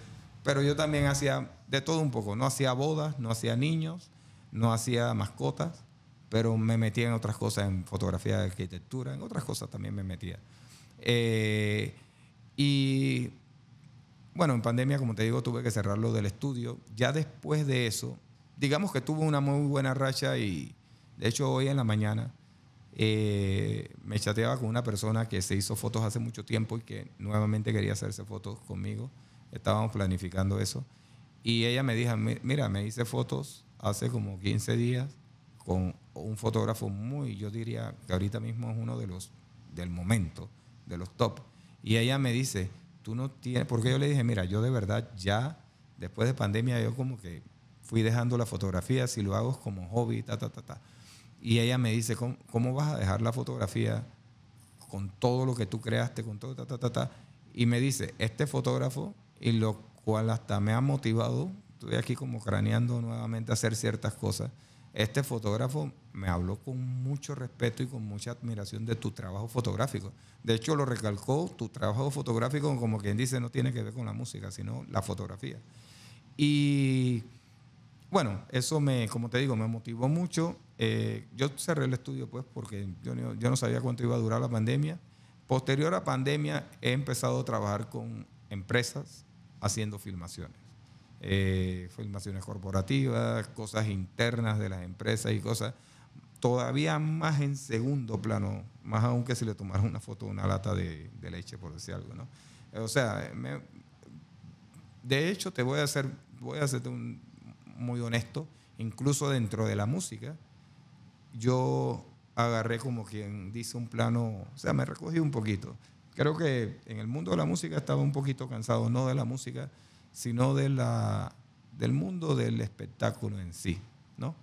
Pero yo también hacía de todo un poco. No hacía bodas, no hacía niños, no hacía mascotas, pero me metía en otras cosas, en fotografía de arquitectura, en otras cosas también me metía. Y bueno, en pandemia, como te digo, tuve que cerrar lo del estudio. Ya después de eso, digamos que tuve una muy buena racha y de hecho hoy en la mañana me chateaba con una persona que se hizo fotos hace mucho tiempo y que nuevamente quería hacerse fotos conmigo. Estábamos planificando eso. Y ella me dijo, mira, me hice fotos hace como 15 días con un fotógrafo muy, yo diría que ahorita mismo es uno de los del momento, de los top. Y ella me dice, tú no tienes, porque yo le dije, mira, yo de verdad ya, después de pandemia, yo como que fui dejando la fotografía, si lo hago es como hobby, Y ella me dice, ¿cómo vas a dejar la fotografía con todo lo que tú creaste, con todo, Y me dice, este fotógrafo, y lo cual hasta me ha motivado, estoy aquí como craneando nuevamente a hacer ciertas cosas, este fotógrafo me habló con mucho respeto y con mucha admiración de tu trabajo fotográfico. De hecho, lo recalcó, tu trabajo fotográfico, como quien dice, no tiene que ver con la música, sino la fotografía. Y bueno, eso como te digo, me motivó mucho. Yo cerré el estudio pues porque yo no sabía cuánto iba a durar la pandemia. Posterior a pandemia he empezado a trabajar con empresas haciendo filmaciones. Filmaciones corporativas, cosas internas de las empresas y cosas todavía más en segundo plano, más aún que si le tomaras una foto de una lata de leche, por decir algo, ¿no? O sea, de hecho voy a hacerte muy honesto, incluso dentro de la música, yo agarré como quien dice un plano, o sea, me recogí un poquito. Creo que en el mundo de la música estaba un poquito cansado, no de la música, sino del mundo del espectáculo en sí, ¿no?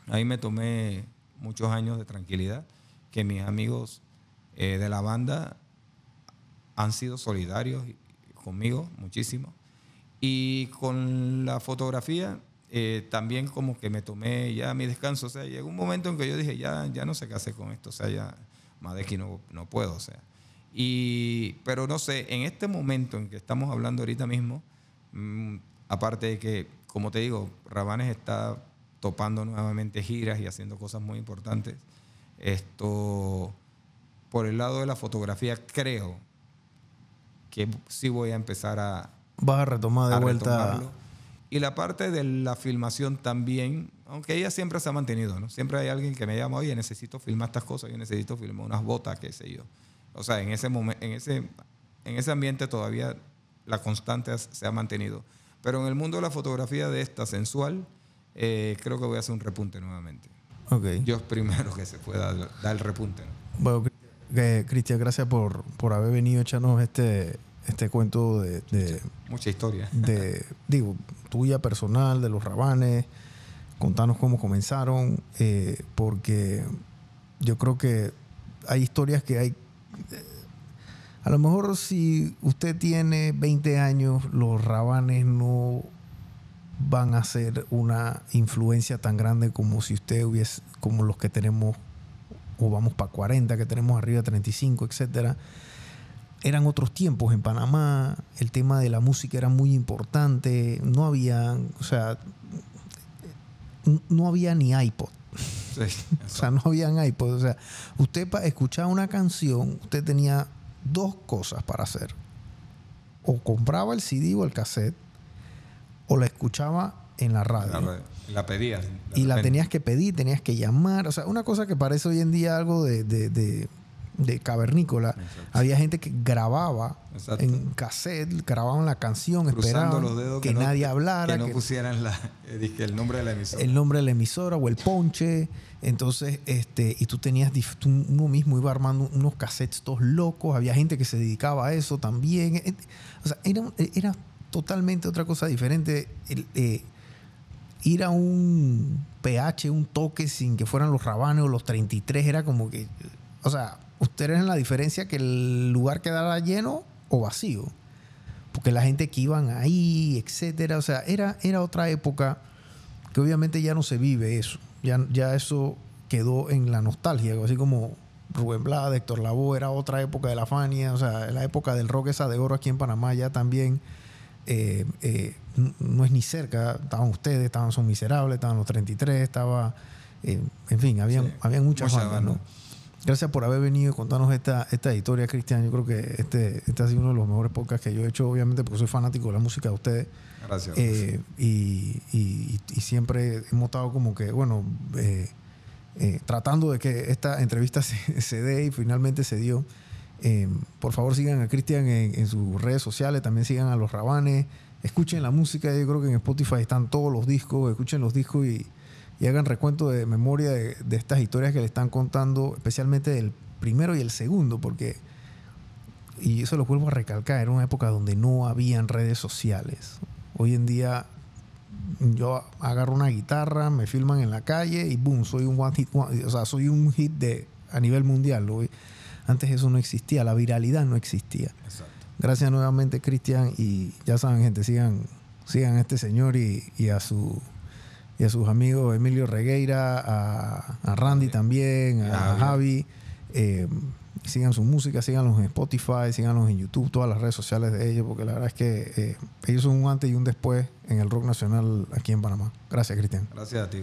Ahí me tomé muchos años de tranquilidad, que mis amigos de la banda han sido solidarios conmigo muchísimo. Y con la fotografía también como que me tomé ya mi descanso. O sea, llegó un momento en que yo dije, ya no sé qué hacer con esto. O sea, ya más de aquí no puedo. O sea. Pero no sé, en este momento en que estamos hablando ahorita mismo, aparte de que, como te digo, Rabanes está topando nuevamente giras y haciendo cosas muy importantes. Por el lado de la fotografía, creo que sí voy a empezar vas a retomar de vuelta. Retomarlo. Y la parte de la filmación también, aunque ella siempre se ha mantenido, ¿no? Siempre hay alguien que me llama, oye, necesito filmar estas cosas, yo necesito filmar unas botas, qué sé yo. O sea, en ese momento, en ese ambiente todavía la constante se ha mantenido. Pero en el mundo de la fotografía de esta sensual, creo que voy a hacer un repunte nuevamente. Okay. Yo primero que se pueda dar el repunte, ¿no? Bueno, Cristian, gracias por haber venido a echarnos este cuento de mucha historia. Digo, tuya personal, de los Rabanes. Contanos cómo comenzaron, porque yo creo que hay historias que hay... A lo mejor si usted tiene 20 años, los Rabanes no van a ser una influencia tan grande como si usted hubiese, como los que tenemos, o vamos para 40, que tenemos arriba 35, etcétera. Eran otros tiempos en Panamá, el tema de la música era muy importante, no había, o sea, no había ni iPod. Sí, o sea, no habían iPod. O sea, usted para escuchar una canción, usted tenía dos cosas para hacer. O compraba el CD o el cassette, o la escuchaba en la radio. La pedías. Y la tenías que pedir, tenías que llamar. O sea, una cosa que parece hoy en día algo de cavernícola. Exacto. Había gente que grababa en cassette, grababan la canción, esperaban los dedos que nadie hablara. Que no pusieran el nombre de la emisora. El nombre de la emisora o el ponche. Entonces, y tú tenías, uno mismo iba armando unos cassettes todos locos. Había gente que se dedicaba a eso también. O sea, era totalmente otra cosa diferente. Ir a un PH, un toque sin que fueran los Rabanes o los 33, era como que, o sea, ustedes en la diferencia que el lugar quedara lleno o vacío. Porque la gente que iban ahí, etcétera, o sea, era otra época que obviamente ya no se vive eso. Ya eso quedó en la nostalgia, así como Rubén Blades, Héctor Lavoe, era otra época de la Fania, o sea, la época del rock esa de oro aquí en Panamá ya también no es ni cerca. Estaban ustedes, estaban Son Miserables, estaban Los 33, estaba... en fin, habían muchas bandas, ¿no? Gracias por haber venido y contarnos esta historia, Cristian. Yo creo que este ha sido uno de los mejores podcasts que yo he hecho, obviamente, porque soy fanático de la música de ustedes. Gracias. Y siempre hemos estado como que, bueno, tratando de que esta entrevista se dé y finalmente se dio. Por favor, sigan a Cristian en sus redes sociales. También sigan a Los Rabanes. Escuchen la música. Yo creo que en Spotify están todos los discos. Escuchen los discos y hagan recuento de memoria de estas historias que le están contando, especialmente del primero y el segundo, porque, y eso lo vuelvo a recalcar, era una época donde no habían redes sociales. Hoy en día yo agarro una guitarra, me filman en la calle y boom, soy un soy un hit a nivel mundial. Antes eso no existía, la viralidad no existía. Exacto. Gracias nuevamente, Cristian, y ya saben, gente, sigan a este señor y a sus amigos Emilio Regueira, a Randy también, a Javi. Sigan su música, síganlos en Spotify, síganlos en YouTube, todas las redes sociales de ellos, porque la verdad es que ellos son un antes y un después en el rock nacional aquí en Panamá. Gracias, Cristian. Gracias a ti.